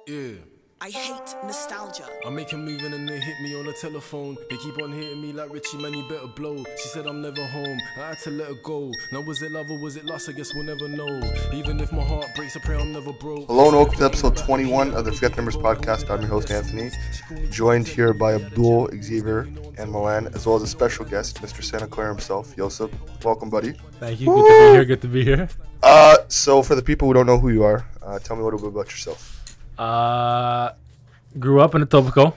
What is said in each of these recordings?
Yeah. I hate nostalgia. I make a move and then they hit me on the telephone. They keep on hitting me like Richie, man, you better blow. She said I'm never home, I had to let her go. Now was it love or was it lust? I guess we'll never know. Even if my heart breaks, I pray I'm never broke. Hello and welcome to episode 21 of the Forget the Numbers podcast. I'm your host Anthony, joined here by Abdul, Xavier, and Milan, as well as a special guest, Mr. Santa Clara himself, Josip. Welcome, buddy. Thank you. Good to be here. So for the people who don't know who you are, tell me a little bit about yourself. Grew up in Etobicoke.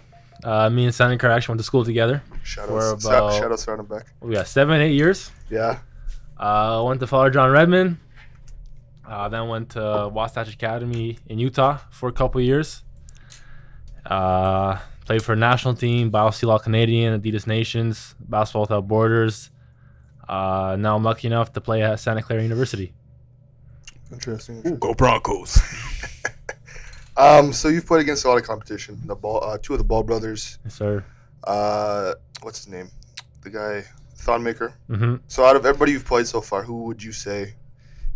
Me and Santa Clara actually went to school together. Shout out to back. We got 7-8 years. Yeah. Went to Father John Redmond. Then went to Wasatch Academy in Utah for a couple of years. Played for a national team, BioSteel All-Canadian, Adidas Nations, Basketball Without Borders. Now I'm lucky enough to play at Santa Clara University. Interesting. Ooh, go Broncos. So you've played against a lot of competition. Two of the Ball brothers. Yes, sir. What's his name? The guy, Thonmaker. Mm-hmm. So out of everybody you've played so far, who would you say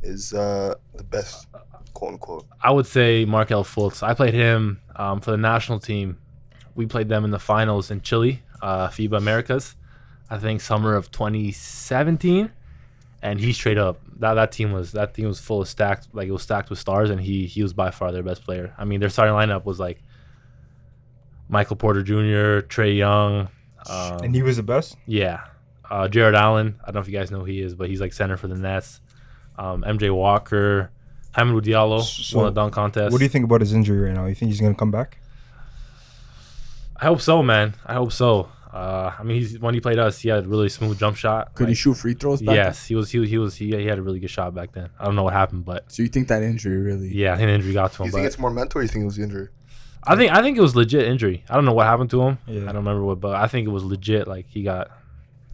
is the best, quote unquote? I would say Markel Fultz. I played him for the national team. We played them in the finals in Chile, FIBA Americas, I think summer of 2017. And he straight up that team was full of stacked, like it was stacked with stars, and he was by far their best player. I mean, their starting lineup was like Michael Porter Jr., Trae Young, and he was the best. Yeah, Jared Allen. I don't know if you guys know who he is, but he's like center for the Nets. MJ Walker, Hamidou Diallo won the dunk contest. What do you think about his injury right now? You think he's gonna come back? I hope so, man. I hope so. I mean, when he played us, he had a really smooth jump shot. Could he shoot free throws back Yes, he had a really good shot back then. I don't know what happened, but So you think that injury really? yeah, I think the injury got to him. You think it's more mental, or you think it was the injury? I think it was legit injury. I don't know what happened to him. Yeah. I don't remember what, but I think it was legit. Like he got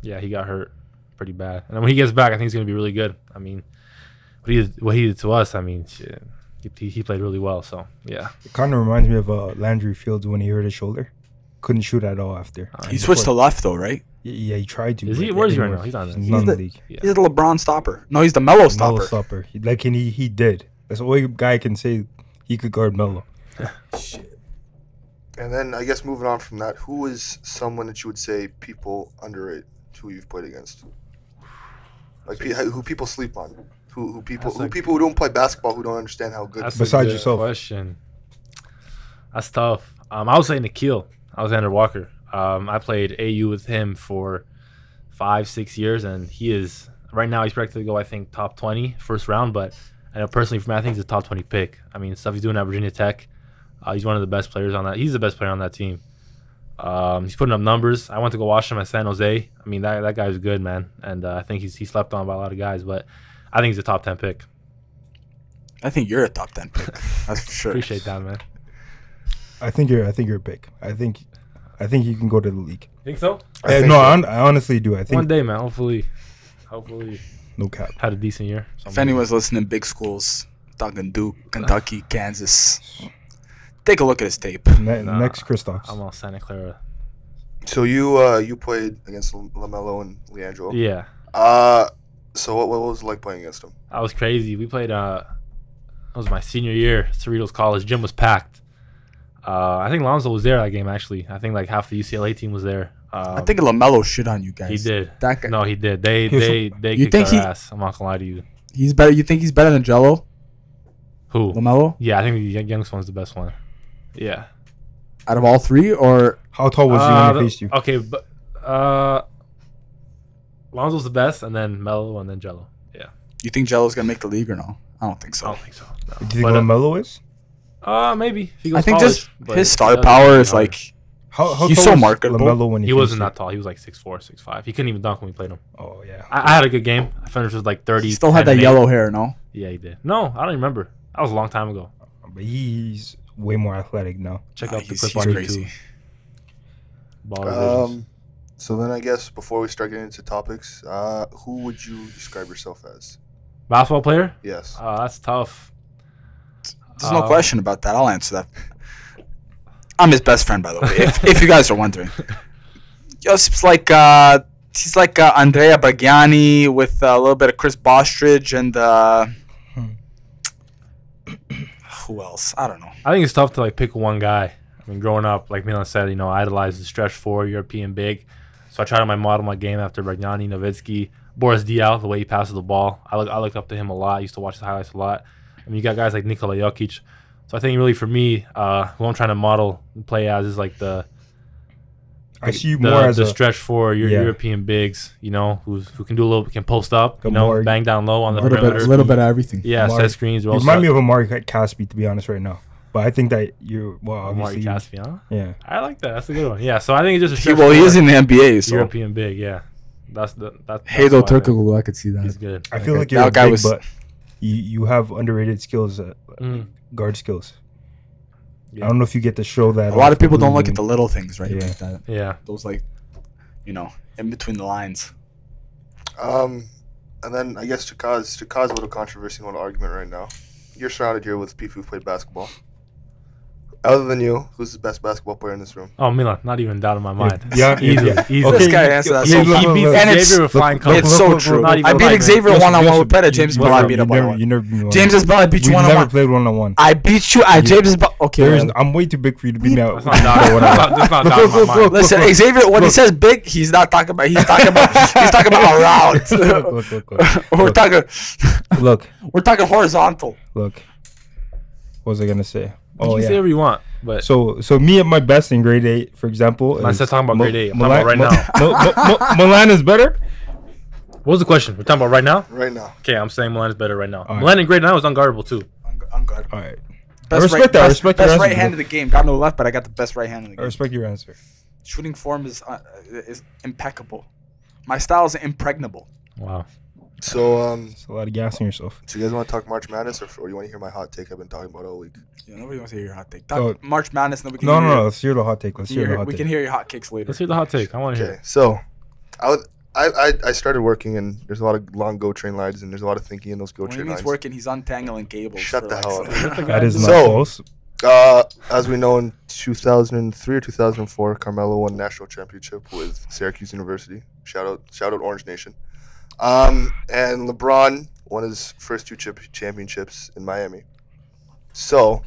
hurt pretty bad. And when he gets back, I think he's gonna be really good. I mean, what he did to us, I mean, shit, he played really well. So yeah, It kind of reminds me of Landry Fields when he hurt his shoulder. Couldn't shoot at all after. He switched to left though, right? Yeah, he tried to. Is but he? it Where's he didn't right now? work. He's on there. He's not in the- the league. Yeah. He's the LeBron stopper. No, he's the Melo stopper. Melo stopper. He did. That's the only guy can say he could guard Melo. And then I guess moving on from that, who is someone that you would say people underrate who you've played against? Like who people sleep on? Who people who don't play basketball, who don't understand how good. That's Besides a good yourself. question. That's tough. I would say Nikhil Alexander Walker. I played AU with him for 5-6 years, and he is right now he's projected to go, I think, top 20 first round. But I know personally for me, I think he's a top 20 pick. I mean, stuff he's doing at Virginia Tech, he's one of the best players on that. He's the best player on that team. He's putting up numbers. I went to go watch him at San Jose. I mean, that guy's good, man, and I think he's slept on by a lot of guys, but I think he's a top 10 pick. I think you're a top 10 pick. That's for sure. Appreciate that, man. I think you're a pick. I think you can go to the league. Think so? I honestly do. I think One day, man. Hopefully, no cap. had a decent year. If anyone's listening, big schools, talking Duke, Kentucky, Kansas, take a look at his tape. Next Kristaps. I'm on Santa Clara. So you played against LaMelo and Leandro. Yeah, So what was it like playing against him? I was crazy. We played. It was my senior year. Cerritos College gym was packed. I think Lonzo was there that game. Actually, I think like half the UCLA team was there. I think LaMelo shit on you guys. He did. That guy. No, he did. They You kicked think our ass. I'm not gonna lie to you. He's better. You think he's better than Jello? Who? LaMelo? Yeah, I think the youngest one's the best one. Yeah. Out of all three, or How tall was he when he faced you? Okay, but Lonzo's the best, and then Melo, and then Jello. Yeah. you think Jello's gonna make the league or no? I don't think I so. don't think so. No. Do you think But, LaMelo is? Maybe. If he goes I think college, just but his he star doesn't power really is hard. like How he's tall so was marketable. LaMelo when He faced wasn't you? that tall. He was like 6'4", 6'5". He couldn't even dunk when we played him. Oh yeah. I had a good game. I finished with like 30. he still had 10, that and 8. yellow hair, no? Yeah, he did. No, I don't remember. That was a long time ago. But he's way more athletic now. Check Nah, out the he's clip on crazy. YouTube. Ball revisions. So then I guess before we start getting into topics, who would you describe yourself as? Basketball player? Yes. That's tough. There's no question about that. I'll answer that. I'm his best friend, by the way, if you guys are wondering. Josip's like he's like Andrea Bargnani with a little bit of Chris Bostridge and Who else? I don't know. I think it's tough to like pick one guy. I mean, growing up, like Milan said, I idolized the stretch four European big. So I try to model my game after Bragnani, Nowitzki, Boris Diaw, the way he passes the ball. I looked up to him a lot. I used to watch the highlights a lot. I mean, you got guys like Nikola Jokic. So I think really for me, who I'm trying to model and play as is like I see you more as the a stretch four European bigs, who can do a little, can post up, bang down low on the perimeter. A little bit of everything. Yeah, set screens. You remind me of Amari Caspi, to be honest, right now. But I think that Amari Caspi, huh? Yeah, I like that. That's a good one. Yeah, so I think it's just a stretch Well, he is in the NBA, so European big. Yeah, that's Halo Turkoglu, I could see that. He's good. I feel like you're a big, but you have underrated skills, guard skills. Yeah. I don't know if you get to show that. A lot of people don't look at the little things, right? Yeah. Like that. Yeah. Those in between the lines. And then I guess to cause a little controversy and a little argument right now, you're surrounded here with people who've played basketball. Other than you, who's the best basketball player in this room? Oh, Milan, not even doubt in my mind. Yeah, easily. Okay, this guy answered that. He beats Xavier with flying colors. It's so true. I beat Xavier one-on-one with Peta. James Bell beat up one-on-one. You never beat me. James Bell, I beat you one-on-one. Never played one-on-one. I beat you. James Bell. Okay. I'm way too big for you to beat me out. That's not doubt in my mind. Listen, Xavier, when he says big, he's not talking about. He's talking about around. We're talking horizontal. Look. What was I gonna say? You can say whatever you want, but so me at my best in grade 8, for example. I said talking about grade 8. I'm talking about right now. Milan is better. What was the question? We're talking about right now. Right now. Okay, I'm saying Milan is better right now. All Milan in grade 9 was unguardable too. Unguardable. All right. I respect that. I respect your answer. Best right hand of the game. Got no left, but I got the best right hand in the game. I respect your answer. Shooting form is impeccable. My style is impregnable. Wow. So it's a lot of gas on yourself. So you guys want to talk March Madness, or you want to hear my hot take I've been talking about all week? Yeah, nobody wants to hear your hot take. Talk March Madness, then we can. No. Let's hear the hot take. We can hear your hot kicks later. Let's hear the hot take. I want to hear. Okay, so I started working, and there's a lot of long GO train lines, and there's a lot of thinking in those GO train lines. When he's working, he's untangling cables. Shut the hell up. That is not close. As we know, in 2003 or 2004, Carmelo won national championship with Syracuse University. Shout out Orange Nation. And LeBron won his first 2 championships in Miami. So,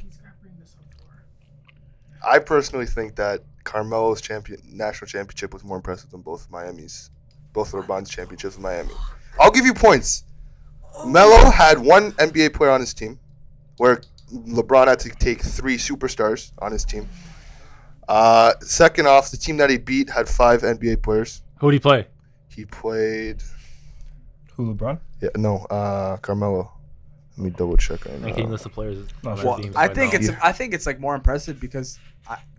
I personally think that Carmelo's national championship was more impressive than both LeBron's championships in Miami. I'll give you points. Melo had one NBA player on his team, where LeBron had to take 3 superstars on his team. Second off, the team that he beat had 5 NBA players. Who did he play? He played... Who, LeBron? Yeah, no, Carmelo. Let me double check. Can you list the players? I think it's like more impressive because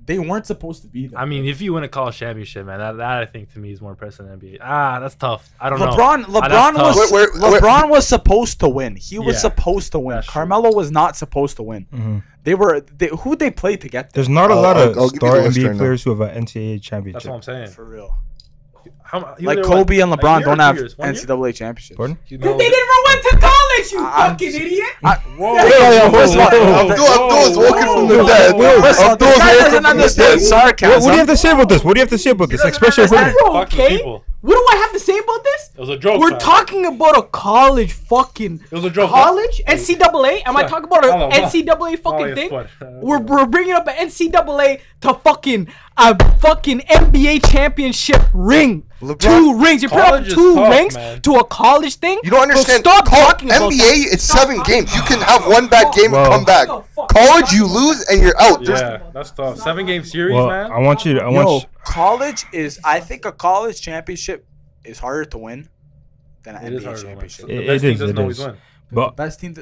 they weren't supposed to be there. I mean, if you win a college championship, man, that I think to me is more impressive than NBA. That's tough. I don't know. LeBron was supposed to win. He was supposed to win. Carmelo was not supposed to win. Mm-hmm. Who they played to get there? There's not a lot of star NBA players who have an NCAA championship. That's what I'm saying. For real. Like Kobe and LeBron don't have NCAA championships. Pardon? Because they never went to college, you fucking idiot. Abdul's walking from the dead. Abdul doesn't understand sarcasm. What do you have to say about this? Express your opinion. Okay. What do I have to say about this? It was a joke. We're talking about a college fucking... It was a joke. College? NCAA? Am I talking about an NCAA fucking thing? We're bringing up an NCAA to fucking NBA championship ring. LeBron, 2 rings. You're putting up 2 rings to a college thing? You don't understand. Stop talking about NBA, it's 7 games. You can have one bad game and come back. College, you lose and you're out. Yeah, that's tough. 7-game series, man. I think a college championship is harder to win than an NBA championship. It is. But the best team,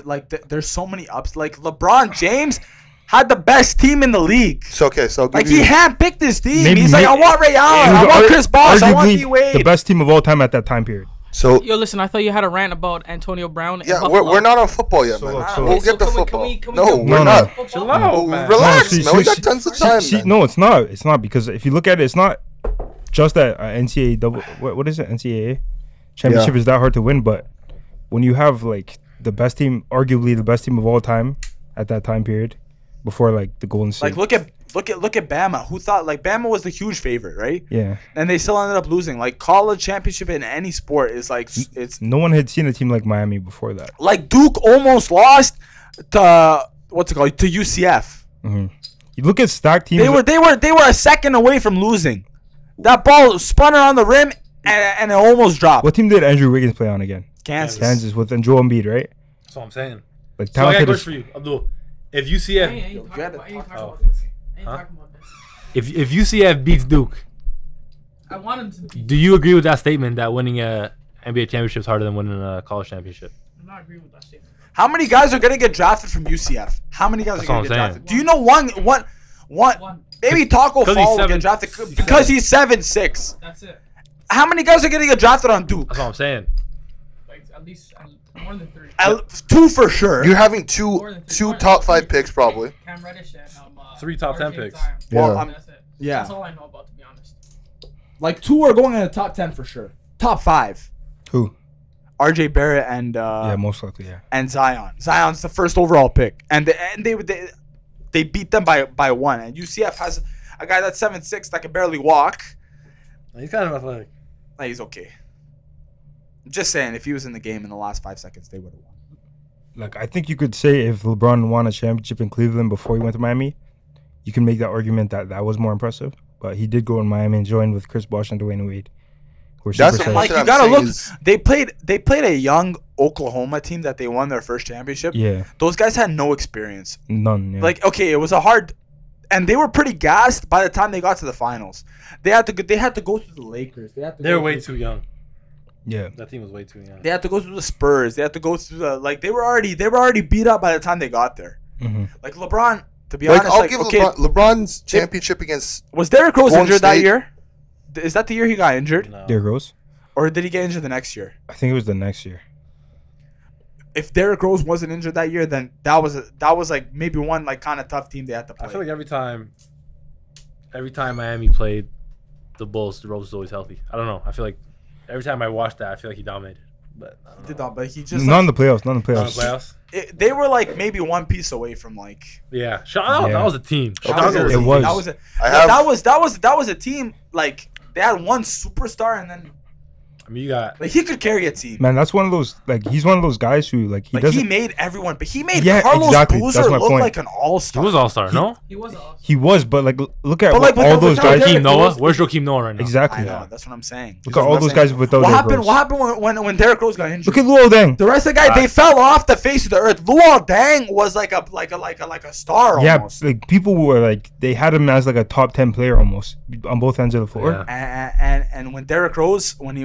there's so many ups. Like LeBron James had the best team in the league. So he handpicked his team. He's like, I want Ray Allen, I want Chris Bosh, I want D-Wade. The best team of all time at that time period. So yo, listen, I thought you had a rant about Antonio Brown. Yeah, we're not on football yet, man. We'll get to football. We're not. Chill out, man. Relax, man. We got tons of time. No, it's not. It's not, because if you look at it, it's not just that NCAA what is it? NCAA championship is that hard to win, but when you have like the best team, arguably the best team of all time at that time period, before like the Golden State. Like look at Bama. Who thought Bama was the huge favorite, right? Yeah. And they still ended up losing. Like college championship in any sport is like it's. No one had seen a team like Miami before that. Like Duke almost lost to what's it called, to UCF. Mm-hmm. You look at stacked teams. They were a second away from losing. That ball spun around the rim and it almost dropped. What team did Andrew Wiggins play on again? Kansas with Joel Embiid, right? That's what I'm saying. Like, so I got a question for you, Abdul. If UCF, if UCF beats Duke, I want him to beat. Do you agree with that statement that winning a NBA championship is harder than winning a college championship? I'm not agreeing with that statement. How many guys are gonna get drafted from UCF? How many guys are gonna get drafted? Do you know one? Maybe Taco Fall will get drafted because he's 7'6". That's it. How many guys are gonna get drafted on Duke? That's what I'm saying. Like at least more than 3. 2 for sure. You're having two top 5 picks probably. Cam Reddish and 3 top 10 picks. Well, that's it. Yeah. That's all I know about, to be honest. Like 2 are going in the top 10 for sure. Top 5. Who? RJ Barrett and most likely, yeah. And Zion. Zion's the first overall pick, and they beat them by 1. And UCF has a guy that's 7'6" that can barely walk. He's kind of athletic. Like, he's okay. I'm just saying, if he was in the game in the last 5 seconds, they would have won. Like, I think you could say if LeBron won a championship in Cleveland before he went to Miami, you can make that argument that was more impressive. But he did go in Miami and join with Chris Bosh and Dwayne Wade. That's like, you gotta look. They played a young Oklahoma team that they won their first championship. Yeah, those guys had no experience. None. Yeah. Like, okay, it was a hard, and they were pretty gassed by the time they got to the finals. They had to go through the Lakers. They're way too young. Yeah, that team was way too young. They had to go through the Spurs. They had to go through the they were already beat up by the time they got there. Mm-hmm. Like LeBron, to be honest, I'll give LeBron's championship against. Was Derrick Rose injured that year? Is that the year he got injured? No. Derrick Rose. Or did he get injured the next year? I think it was the next year. If Derrick Rose wasn't injured that year, then that was like maybe one like kind of tough team they had to play. I feel like every time Miami played the Bulls, Rose was always healthy. I don't know. I feel like every time I watched that, I feel like he dominated. But but he just none in the playoffs. They were like maybe one piece away from like that was a team. That was a team like they had one superstar and then. I mean, you got like he could carry a team. Man, that's one of those like he's one of those guys who like he made everyone, but he made Carlos Boozer look like an all-star. He was all-star, no? He was an all-star. He was, but like look at all those guys. Joakim Noah, where's Joakim Noah right now? Exactly. I know, that's what I'm saying. Look at all those guys without. What happened when Derrick Rose got injured? Look at Luol Deng. The rest of the guys they fell off the face of the earth. Luol Deng was like a star. Yeah, almost. like people were like they had him as like a top 10 player almost on both ends of the floor. Yeah. And when Derrick Rose when he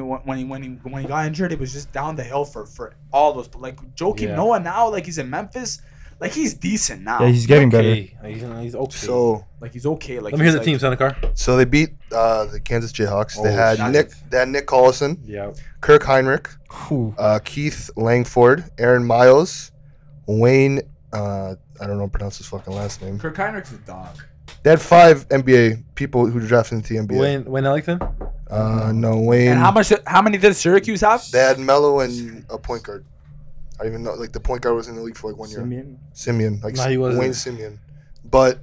got injured, it was just down the hill for all those. But like Joakim Noah now, like he's in Memphis, like he's decent now. Yeah, he's getting better. He's okay. So like he's okay. Like let me hear the team, Senecar. So they beat the Kansas Jayhawks. They had Nick Collison, Kirk Heinrich, Keith Langford, Aaron Miles, Wayne. I don't know how to pronounce his fucking last name. Kirk Heinrich's a dog. They had 5 NBA people who drafted into the NBA. Wayne Ellington? No, Wayne. And how many did Syracuse have? They had Melo and a point guard. I don't even know. Like the point guard was in the league for like 1 year. Simeon. Like he wasn't. Wayne Simeon. But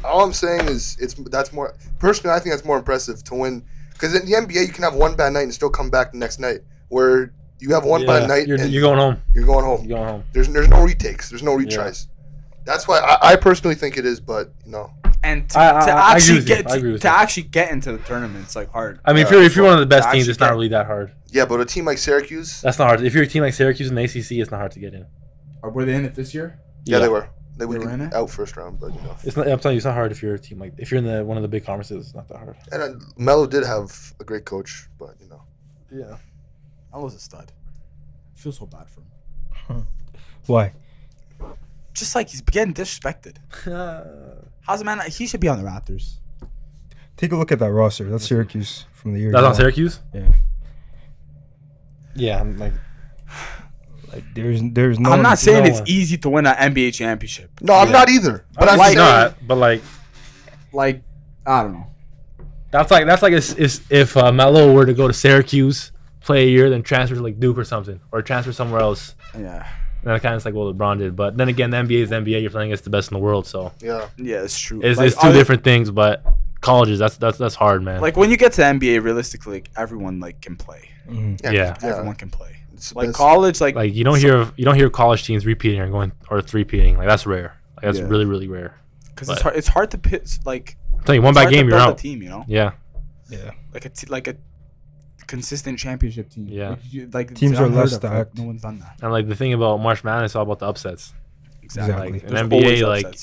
all I'm saying is that's more. Personally, I think that's more impressive to win. Because in the NBA, you can have one bad night and still come back the next night. Where you have one bad night, you're going home. You're going home. You're going home. There's no retakes. There's no retries. That's why I personally think it is, but And to actually get into the tournament, it's like hard. I mean, if you're one of the best teams, it's not really that hard. Yeah, but a team like Syracuse, that's not hard. If you're a team like Syracuse in the ACC, it's not hard to get in. Or were they in it this year? Yeah, they were. They were in it out first round, but it's not. I'm telling you, it's not hard if you're a team like if you're in one of the big conferences. It's not that hard. And Melo did have a great coach, but yeah, Melo's a stud. I feel so bad for him. Why? Just like he's getting disrespected. How's the man? He should be on the Raptors. Take a look at that roster. That's Syracuse from the year. That's on Syracuse. Yeah. Yeah, I'm like there's no. I'm not saying it's easy to win an NBA championship. No, I'm not either. But I'm like not. But like I don't know. That's like if Melo were to go to Syracuse, play a year, then transfer to like Duke or something, or transfer somewhere else. Yeah. And that kind of like what LeBron did. But then again, the NBA is the NBA. You're playing against the best in the world, so yeah, it's true. It's two different things, but colleges, that's hard, man. Like when you get to the NBA, realistically, like, everyone like can play. Mm-hmm. Yeah, everyone can play. It's like college, like you don't hear college teams repeating or three-peating. Like that's rare. That's really, really rare. Because it's hard to pitch, like... I'm telling you, one bad game, you're out. Team, you know? Yeah. Yeah. Like a consistent championship team. Yeah. Like teams are less stacked. No one's done that. And like the thing about March Madness is all about the upsets. Exactly. Like, in NBA, like,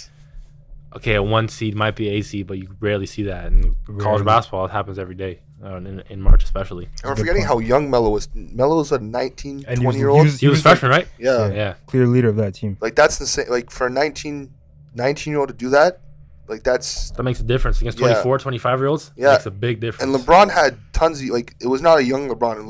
okay, a 1 seed might be a seed, but you rarely see that. In college basketball, it happens every day, in March especially. And we're forgetting how young Melo was. Melo's a 19, 20-year-old. He was freshman, right? Yeah. Clear leader of that team. Like, that's the same. Like, for a 19-year-old to do that, like, that makes a difference against 24, 25-year-olds. Yeah. It makes a big difference. And LeBron had tons of, like, it was not a young LeBron. And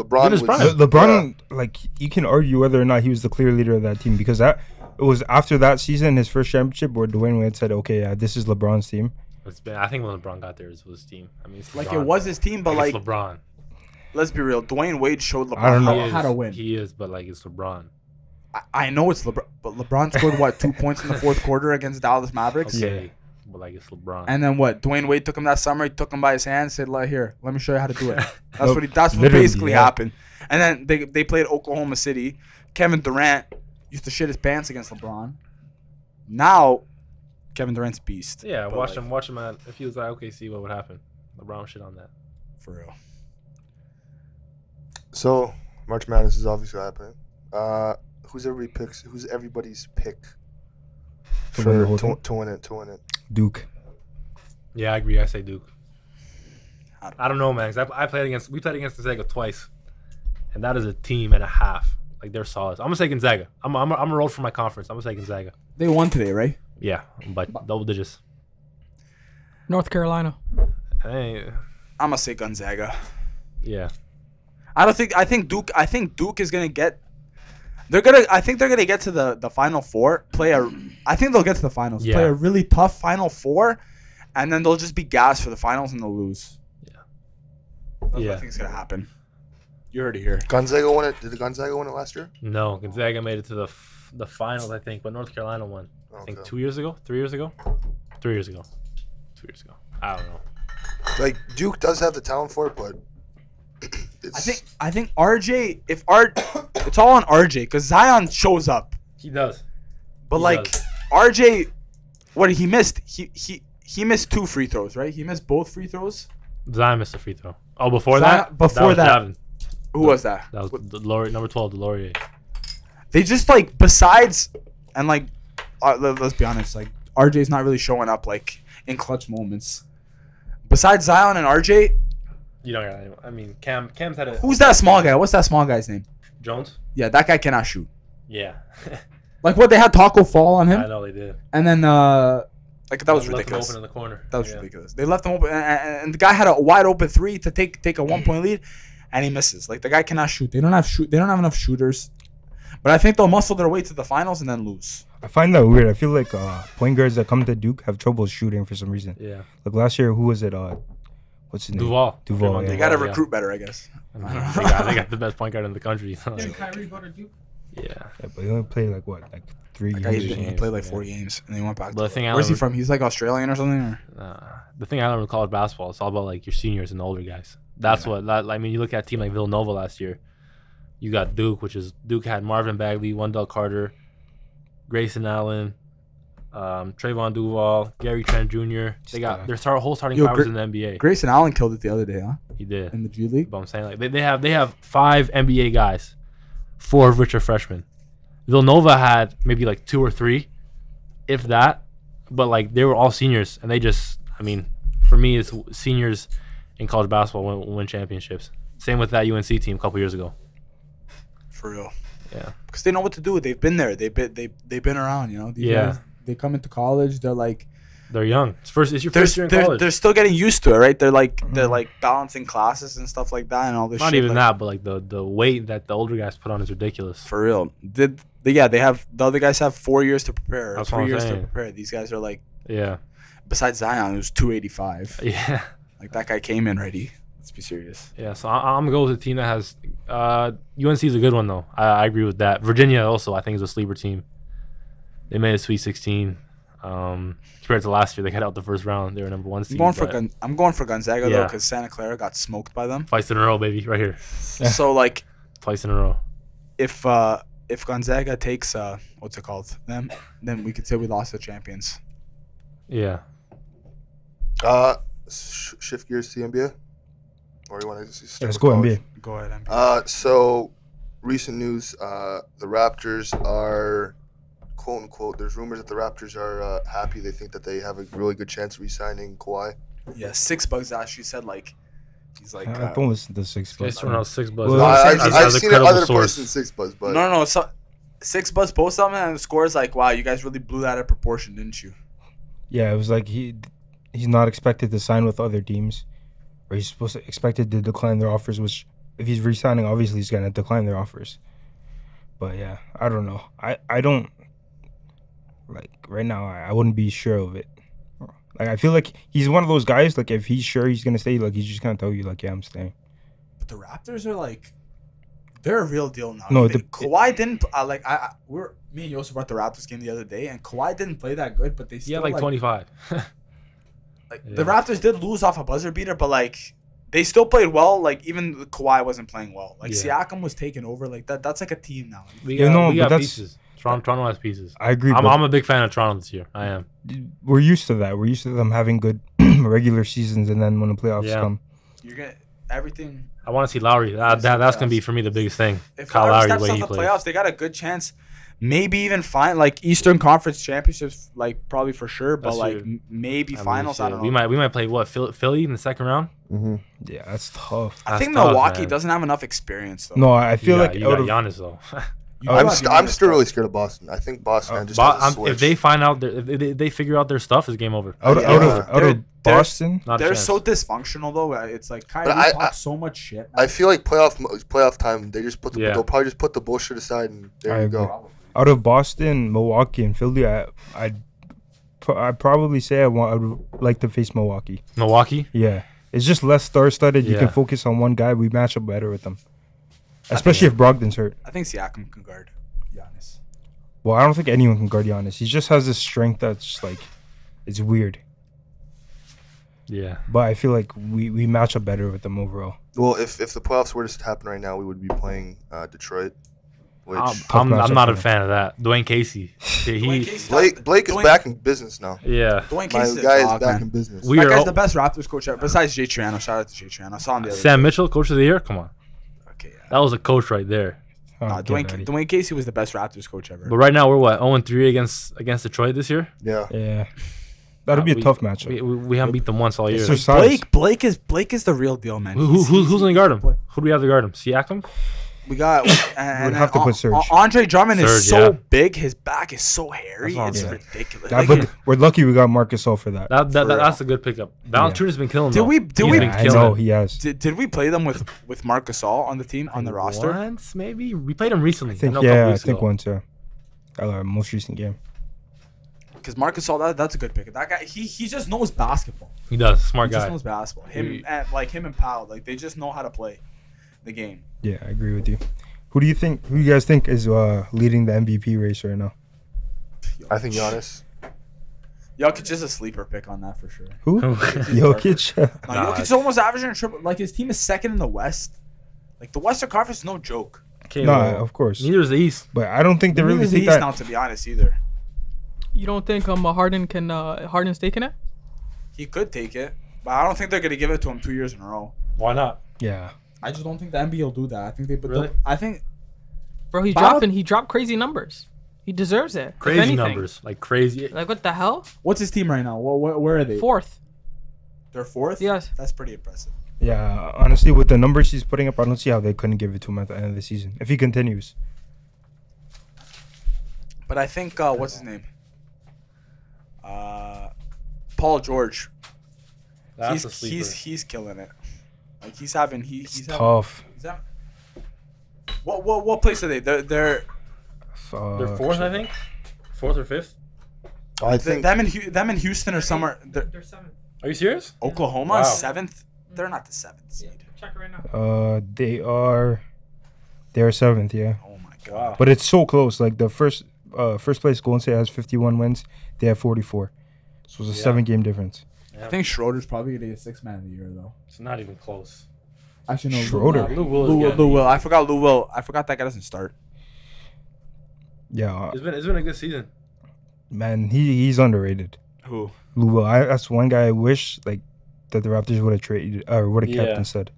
LeBron, like, you can argue whether or not he was the clear leader of that team because it was after that season, his first championship, where Dwayne Wade said, okay, yeah, this is LeBron's team. I think when LeBron got there, it was his team. I mean, like, it was his team, but, like, LeBron. Let's be real. Dwayne Wade showed LeBron how to win. He is, but, like, it's LeBron. I know it's LeBron, but LeBron scored, what, 2 points in the fourth quarter against Dallas Mavericks? Okay. Yeah. But like it's LeBron. And then what? Dwayne Wade took him that summer. He took him by his hand, said, "Here, let me show you how to do it." That's what basically happened. And then they played Oklahoma City. Kevin Durant used to shit his pants against LeBron. Now, Kevin Durant's beast. Yeah, watch him. If he was like OKC, what would happen? LeBron shit on that. For real. So March Madness is obviously happening. Who's everybody's pick to win it? Duke. Yeah, I agree. I say Duke. I don't know, man. We played against Gonzaga twice, and that is a team and a half. Like, they're solid. I'm gonna say Gonzaga. I'm gonna roll for my conference. I'm gonna say Gonzaga. They won today, right? Yeah, by double digits. North Carolina. Hey. I'm gonna say Gonzaga. Yeah. I think Duke is gonna get. I think they're gonna get to the Final Four. I think they'll get to the finals. Yeah. Play a really tough Final Four, and then they'll just be gassed for the finals and they'll lose. Yeah. That's what I think is gonna happen. You heard it here. Gonzaga won it. Did the Gonzaga win it last year? No, Gonzaga made it to the finals, I think, but North Carolina won. I think 2 years ago, 3 years ago, 3 years ago, 2 years ago. I don't know. Like, Duke does have the talent for it, but. I think RJ. It's all on RJ because Zion shows up. He does. But RJ, what did he missed? He missed 2 free throws, right? He missed both free throws. Zion missed a free throw. Oh, before that. Who was that? That was number 12, Delorier. They just besides and let's be honest, RJ's not really showing up in clutch moments. Besides Zion and RJ. You don't got anyone. I mean, Cam's had a. Who's that small guy? What's that small guy's name? Jones? Yeah, that guy cannot shoot. Yeah. They had Taco fall on him? I know they did. And then, that was ridiculous. Left him open in the corner. That was ridiculous. They left him open, and the guy had a wide open 3 to take a 1-point lead, and he misses. The guy cannot shoot. They don't have enough shooters. But I think they'll muscle their way to the finals and then lose. I find that weird. I feel like point guards that come to Duke have trouble shooting for some reason. Yeah. Like last year, who was it? What's his name? Duval. Yeah. They got to recruit better, I guess. They got the best point guard in the country. Did Kyrie go to Duke? Yeah. But he only played 3 games. He played 4 games, and he went back. Where's he from? He's Australian or something? The thing I learned with college basketball, it's all about your seniors and the older guys. That's what. You look at a team like Villanova last year. You got Duke, Duke had Marvin Bagley, Wendell Carter, Grayson Allen, Trayvon Duval, Gary Trent Jr. They got their whole starting powers in the NBA. Grayson Allen killed it the other day, huh? He did in the G League. But I'm saying they have 5 NBA guys, 4 of which are freshmen. Villanova had maybe 2 or 3, if that. But they were all seniors, and they just. For me, it's seniors in college basketball win championships. Same with that UNC team a couple years ago. For real. Yeah. Because they know what to do. They've been there. They've been around. These guys, they come into college. They're young. It's your first year in college. They're still getting used to it, right? They're balancing classes and stuff like that and all this. Not shit. even that, but the weight that the older guys put on is ridiculous. For real. They have the other guys have 4 years to prepare. That's 3 years to prepare. These guys are yeah. Besides Zion, who's 285. Yeah. That guy came in ready. Let's be serious. Yeah, so I'm gonna go with a team that has UNC is a good one though. I agree with that. Virginia also I think is a sleeper team. They made a Sweet 16. Compared to last year, they got out the first round. They were number 1 seed. I'm going for Gonzaga though because Santa Clara got smoked by them. Twice in a row, baby, right here. So twice in a row. If if Gonzaga takes what's it called them, then we could say we lost the champions. Yeah. Shift gears to the NBA. Or you want to just Let's go NBA. Go ahead, NBA. So recent news: the Raptors are, quote unquote. There's rumors that the Raptors are happy. They think that they have a really good chance of re-signing Kawhi. Yeah, Six Bucks actually said he's like. I don't listen to Six Bucks. It's around 6 Buzz. Well, I've seen credible other source. person 6 Buzz, but No. So, Six Bucks post something and the scores like, wow, you guys really blew that out of proportion, didn't you? Yeah, it was like he's not expected to sign with other teams, or he's expected to decline their offers. Which, if he's re-signing, obviously he's gonna decline their offers. But yeah, I don't know. I don't like right now. I wouldn't be sure of it. Like I feel like he's one of those guys. Like if he's sure he's gonna stay, like he's just gonna tell you like, yeah, I'm staying. But the Raptors are like, they're a real deal now. No, Kawhi didn't me and Josip brought the Raptors game the other day, and Kawhi didn't play that good, but they still Yeah, like 25. The Raptors did lose off a buzzer beater, but like they still played well. Like even Kawhi wasn't playing well. Like Siakam was taking over. Like that's like a team now. We got pieces. Toronto has pieces. I agree. I'm a big fan of Toronto this year. I am. We're used to that. We're used to them having good regular seasons, and then when the playoffs come, you're gonna everything. I want to see Lowry. That's gonna be for me the biggest thing. If Kyle Lowry Lowry, steps the way up he the plays. playoffs, they got a good chance. Maybe even like Eastern Conference championships, like probably for sure, but That's like true. Maybe finals. I don't know. We might play what Philly in the second round. Mm-hmm. yeah, that's tough. I think tough, Milwaukee man. doesn't have enough experience though. No, I feel like you out got of Giannis though. I'm still really scared of Boston. I think Boston just has a switch. If they find out, if they figure out their stuff, it's game over. out of Boston. Not a They're chance. so dysfunctional though. It's like Kyrie talks so much shit. I feel like playoff time. They just they'll probably just put the bullshit aside and there you go. Out of Boston, Milwaukee, and Philly, I'd probably say I would like to face Milwaukee. Milwaukee? Yeah. It's just less star-studded. You can focus on one guy. We match up better with them. Especially if Brogdon's hurt. I think Siakam can guard Giannis. Well, I don't think anyone can guard Giannis. He just has this strength that's just like, it's weird. Yeah. But I feel like we match up better with them overall. Well, if the playoffs were to happen right now, we would be playing Detroit. Which I'm not a fan of that. Dwayne Casey. Blake is back in business now. Yeah. Dwayne Casey My guy is back in business. That guy's the best Raptors coach ever. Besides Jay Triano. Shout out to Jay Triano. I saw him the other day. Sam Mitchell, coach of the year? Come on. Okay, yeah. That was a coach right there. Dwayne Casey was the best Raptors coach ever. But right now we're what, 0-3 against Detroit this year? Yeah. Yeah. That'll be a tough matchup. We haven't beat them once all year. Blake is the real deal, man. Who's gonna guard him? Who do we have to guard him? Siakam? We got and have to put Serge. Andre Drummond is Serge, so big. His back is so hairy. It's ridiculous. But we're lucky we got Marcus All for that. That's a good pickup. Valanciunas been killing. Did we? I know he has. Did we play them with Marcus All on the team on the roster? Once maybe we played him recently. I think once. Most recent game. Because Marcus All, that's a good pick. That guy, he just knows basketball. He does. Smart guy. He just knows basketball. Him and Powell, like they just know how to play the game. Yeah, I agree with you. Who do you guys think is leading the MVP race right now? I think Giannis. Jokic is a sleeper pick on that for sure. Who? Jokic? Jokic is almost averaging a triple. Like his team is second in the West. Like the Western Conference is no joke. Okay, no, of course. Neither is the East. But I don't think they really think the East that. now, to be honest, either. You don't think Harden's taking it? He could take it, but I don't think they're gonna give it to him 2 years in a row. Why not? Yeah. I just don't think the NBA will do that. I think they. Really? I think. Bro, he dropped crazy numbers. He deserves it. Crazy numbers, like crazy. Like what the hell? What's his team right now? Where are they? Fourth. They're fourth. Yes. That's pretty impressive. Yeah, honestly, with the numbers he's putting up, I don't see how they couldn't give it to him at the end of the season if he continues. But I think what's his name? Paul George. That's a sleeper. He's killing it. Like he's having tough. What place are they? They're fourth, I think. Fourth or fifth. I think them in Houston or somewhere. They're seventh. Are you serious? Oklahoma is seventh. They're not the seventh seed. Check right now. They're seventh. Yeah. Oh my god. But it's so close. Like the first place Golden State has 51 wins. They have 44. So it's a 7-game difference. I think Schroeder's probably gonna get 6th man of the year though. It's not even close. Actually, no. Schroeder. Lou Will. I forgot Lou Will. I forgot that guy doesn't start. Yeah, it's been a good season. Man, he's underrated. Who? Lou Will. That's one guy I wish that the Raptors would have traded or would have kept instead.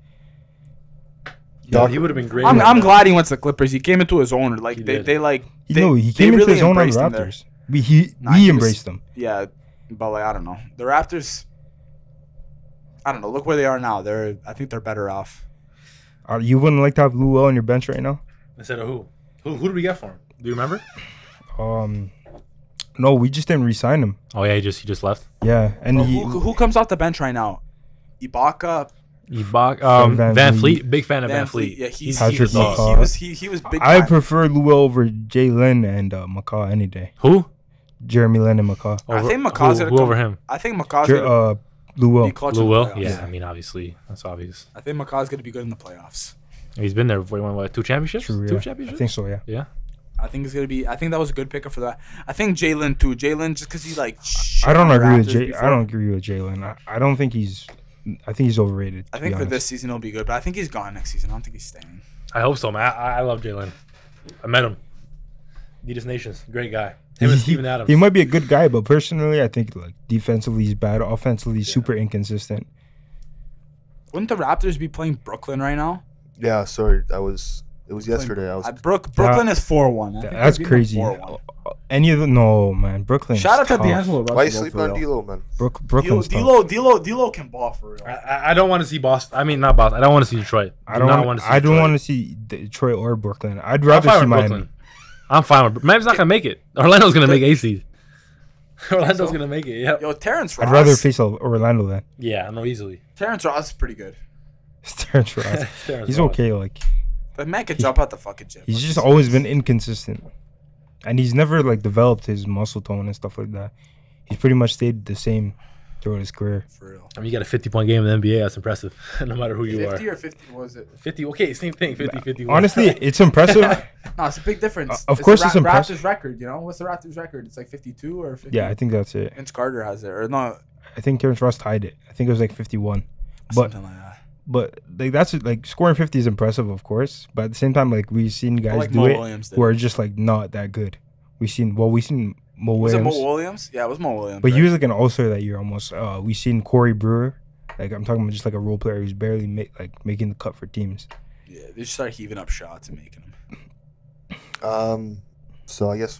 Yeah, he would have been great. I'm glad he went to the Clippers. He came into his own. Like he came into his own on the Raptors. He embraced them. Yeah, but like I don't know. The Raptors. I don't know. Look where they are now. I think they're better off. You wouldn't like to have Lou Will on your bench right now? Instead of who? Who did we get for him? Do you remember? No, we just didn't re-sign him. Oh yeah, he just left. Yeah, and who comes off the bench right now? Ibaka. Van Fleet, big fan of Van Fleet. Yeah, he was big. I prefer Lou Will over Jay Lynn and McCaw any day. Who? Jeremy Lin and McCaw. I think McCaw's who over him? I think McCaw's gonna Lou Will. Lou Will? Yeah, I mean obviously that's obvious. I think McCaw's gonna be good in the playoffs. He's been there before. He won 2 championships? True, yeah. 2 championships? I think so, yeah. Yeah. I think it's gonna be. I think that was a good pick for that. I think Jalen too. Jalen just because he like. I don't agree with Jay. I don't agree with Jalen. I don't think he's. I think he's overrated. I think for this season he'll be good, but I think he's gone next season. I don't think he's staying. I hope so, man. I love Jalen. I met him. Adidas Nations, great guy. Him and Steven Adams. He might be a good guy, but personally, I think like defensively he's bad. Offensively, he's super inconsistent. Wouldn't the Raptors be playing Brooklyn right now? Yeah, sorry, it was yesterday. Brooklyn is 4-1. That's crazy. Any of the man, Brooklyn. Shout out to D'Angelo. Why you sleeping on D'Lo, man? Brooklyn's D'Lo can ball for real. I don't want to see Boston. I mean, not Boston. I don't want to see Detroit. I don't want to see Detroit or Brooklyn. I'd rather see Miami. Brooklyn. I'm fine with Miami's not gonna make it. Orlando's gonna make a seed. Orlando's gonna make it. Yep. Yo, Terrence Ross. I'd rather face Orlando then. Yeah, no, easily. Terrence Ross is pretty good. Terrence Ross. He's okay. Like, but man could jump out the fucking gym. He's just always been inconsistent, and he's never like developed his muscle tone and stuff like that. He's pretty much stayed the same throughout his career. For real. I mean, you got a 50-point game in the NBA. That's impressive, no matter who you are. 50 or 50 was it? 50. Okay, same thing. 50, 50. Honestly, it's impressive. No, it's a big difference. Of course, it's impressive. Raptors record, you know, what's the Raptors record? It's like 52 or 50. Yeah, I think that's it. Vince Carter has it, or no? I think Terrence Ross tied it. I think it was like 51. Something like that. But like that's like scoring 50 is impressive, of course. But at the same time, like we've seen guys do it who are just like not that good. We've seen Mo Williams. Was it Mo Williams? Yeah, it was Mo Williams. But he was like an all-star that year almost. We've seen Corey Brewer. Like I'm talking about just like a role player who's barely making the cut for teams. Yeah, they just start heaving up shots and making them. So I guess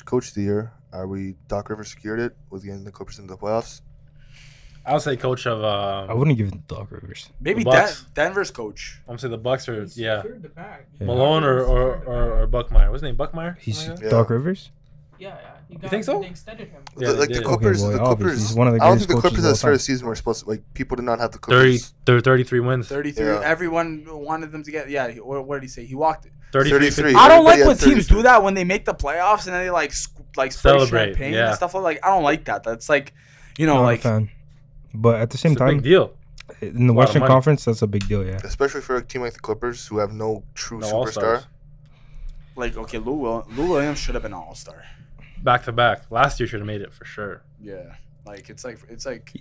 coach of the year. Are we Doc Rivers secured it? Was getting the Clippers into the playoffs? I would say coach of. I wouldn't give it to Doc Rivers. Maybe Denver's coach. I'm saying the Bucks are Malone or Buckmeyer. What's his name? Buckmeyer. He's Doc Rivers. Yeah. You think so? They extended him. Yeah, like the Clippers. Okay, the Clippers. He's one of the I don't think the greatest Clippers at the coaches start of of the season were supposed to like people did not have the Clippers. 33 wins. 33. Yeah. Everyone wanted them to get. Yeah. What did he say? He walked it. 33. I don't like when teams do that when they make the playoffs and then they like spray celebrate champagne and stuff like. I don't like that. That's like, you know, like. But at the same it's a time, big deal. In the Western Conference, that's a big deal, yeah. Especially for a team like the Clippers who have no true superstar. All-stars. Like, okay, Lou Williams should have been an all-star. Back to back. Last year should have made it for sure. Yeah. Like, it's like.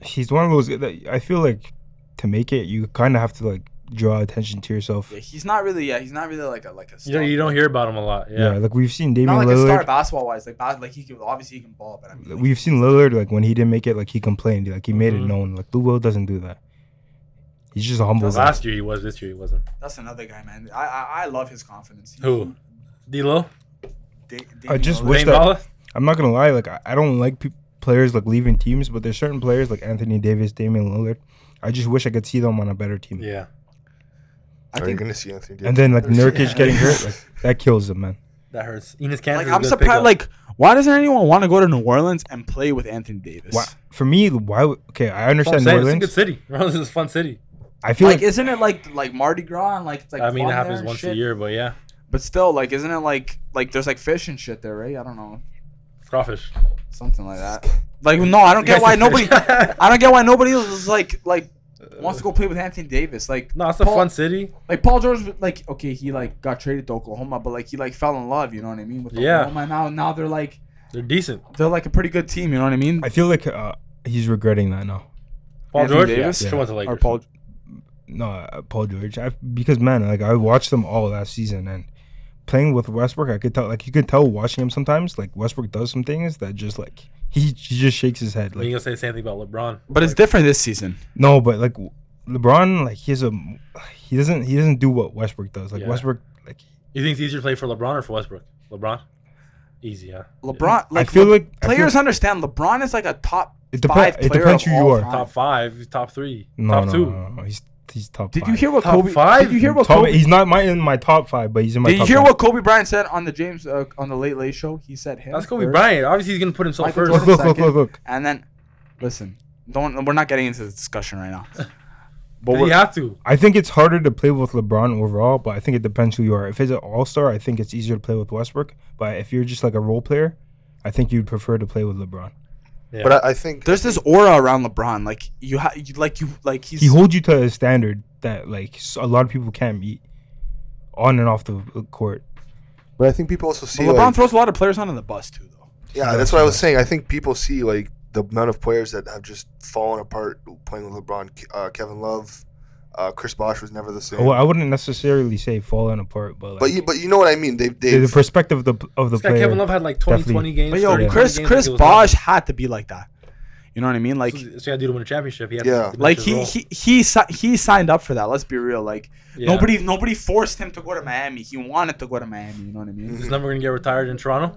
He's one of those that I feel like to make it, you kind of have to like draw attention to yourself. Yeah, he's not really like a star. You don't hear about him a lot. Yeah, like we've seen Damian Lillard. Not like a star basketball wise, like he can obviously he can ball, but I mean, we've seen Lillard like when he didn't make it, like he complained, like he made it known. Like Lou Will doesn't do that. He's just a humble guy. Last year he was. This year he wasn't. That's another guy, man. I love his confidence. Who? D'Lo. I just wish that. I'm not gonna lie. Like I don't like players like leaving teams, but there's certain players like Anthony Davis, Damian Lillard. I just wish I could see them on a better team. Yeah. Are you gonna see Anthony Davis? And then like Nurkic getting hurt, like that kills him, man. That hurts. Enes Kanter. Like I'm surprised. Like why doesn't anyone want to go to New Orleans and play with Anthony Davis? Why? For me, why? Okay, I understand New Orleans. It's a good city. New Orleans is a fun city. I feel like isn't it like Mardi Gras and like it's like I mean it happens once a year, but yeah. But still, like isn't it like there's like fish and shit there, right? I don't know. Crawfish. Something like that. Like no, I don't get why nobody. I don't get why nobody is like wants to go play with Anthony Davis. Like no, it's a fun city. Like Paul George, like okay, he like got traded to Oklahoma, but like he like fell in love. You know what I mean? With Oklahoma. Now they're decent. They're like a pretty good team. You know what I mean? I feel like he's regretting that now. Paul George, Davis? Yeah. Went to Lakers. Or Paul George. Because man, like I watched them all last season, and playing with Westbrook, I could tell. Like you could tell watching him sometimes. Like Westbrook does some things that just like he just shakes his head. Like you gonna say the same thing about LeBron, but it's different this season. No, but like LeBron, like he doesn't do what Westbrook does. Like Westbrook, like you think it's easier to play for LeBron or for Westbrook? LeBron, easy, yeah. LeBron, like I feel like players understand LeBron is like a top It five it player depends of who all you are. time. Top 5, top 3, No, top no, 2. no. He's top. Did 5. you hear what Top Kobe? 5? Did you hear what Top, Kobe? he's not in my top 5, but he's in my. Did you top hear 10. what Kobe Bryant said on the James on the Late Late Show? He said him. That's Kobe first, Bryant. Obviously, he's gonna put himself Michael first. Jordan Look. second, and then listen, we're not getting into this discussion right now. But You have to. I think it's harder to play with LeBron overall, but I think it depends who you are. If it's an all-star, I think it's easier to play with Westbrook. But if you're just like a role player, I think you'd prefer to play with LeBron. Yeah. But I think there's this aura around LeBron. Like he's He holds you to a standard that like a lot of people can't meet on and off the court. But I think people also see LeBron like, throws a lot of players under the bus too, though. Yeah, that's what I was saying. I think people see like the amount of players that have just fallen apart playing with LeBron. Kevin Love, Chris Bosh was never the same. Well, I wouldn't necessarily say falling apart, but like, but you know what I mean. the perspective of the player. Kevin Love had like 20 games. But yo, 30 Chris games Bosh had to be like that. You know what I mean? Like, so you got to do to win a championship. He had to like finish his role. he signed up for that. Let's be real. Like Yeah. nobody forced him to go to Miami. He wanted to go to Miami. You know what I mean? Is his number gonna get retired in Toronto?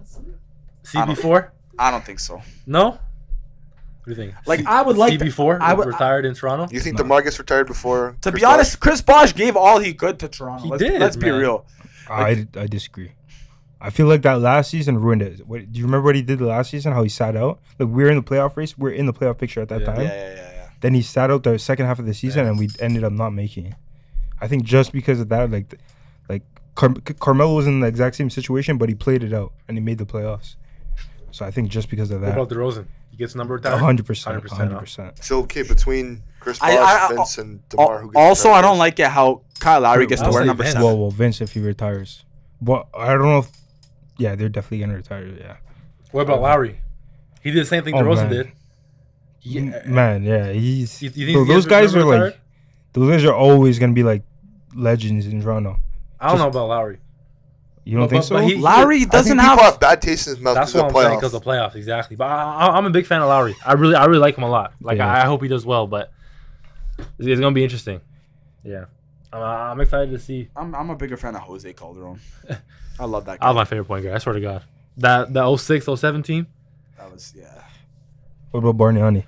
CB4? I don't think so. No. What do you think? Like I would like CB4 I would retired in Toronto. You think DeMarcus retired before? To be honest, Chris Bosh gave all he could to Toronto. He Let's did, Let's be man. real. I disagree. I feel like that last season ruined it. Do you remember what he did the last season? How he sat out? Like we were in the playoff race. We're in the playoff picture at that time. Yeah. Then he sat out the second half of the season, and we ended up not making it. I think just because of that, like Carmelo was in the exact same situation, but he played it out and he made the playoffs. So I think just because of What that, about DeRozan? He gets number retired. 100%, 100%. 100%. So okay, between Chris Bosh, Vince, and DeMar, who gets Also, I retired don't like it how Kyle Lowry gets to I'll wear say number Vince. 7. Well, Vince if he retires, but I don't know if. Yeah, they're definitely gonna retire. Yeah. What about Lowry? He did the same thing Oh, DeRozan man. did. Yeah. Man, yeah, he's. You think Bro, he those gets guys are number like, retired? those guys are always gonna be like legends in Toronto. I don't know about Lowry. You don't think so? but he- Lowry I doesn't think people have. have bad taste in his mouth That's because what of I'm the saying because playoffs. of playoffs, exactly. But I'm a big fan of Lowry. I really like him a lot. Like Yeah. I hope he does well, but it's gonna be interesting. Yeah, I'm excited to see. I'm a bigger fan of Jose Calderon. I love that That guy. was my favorite point guard. I swear to God, that 06, 07 team. That was What about Bargnani?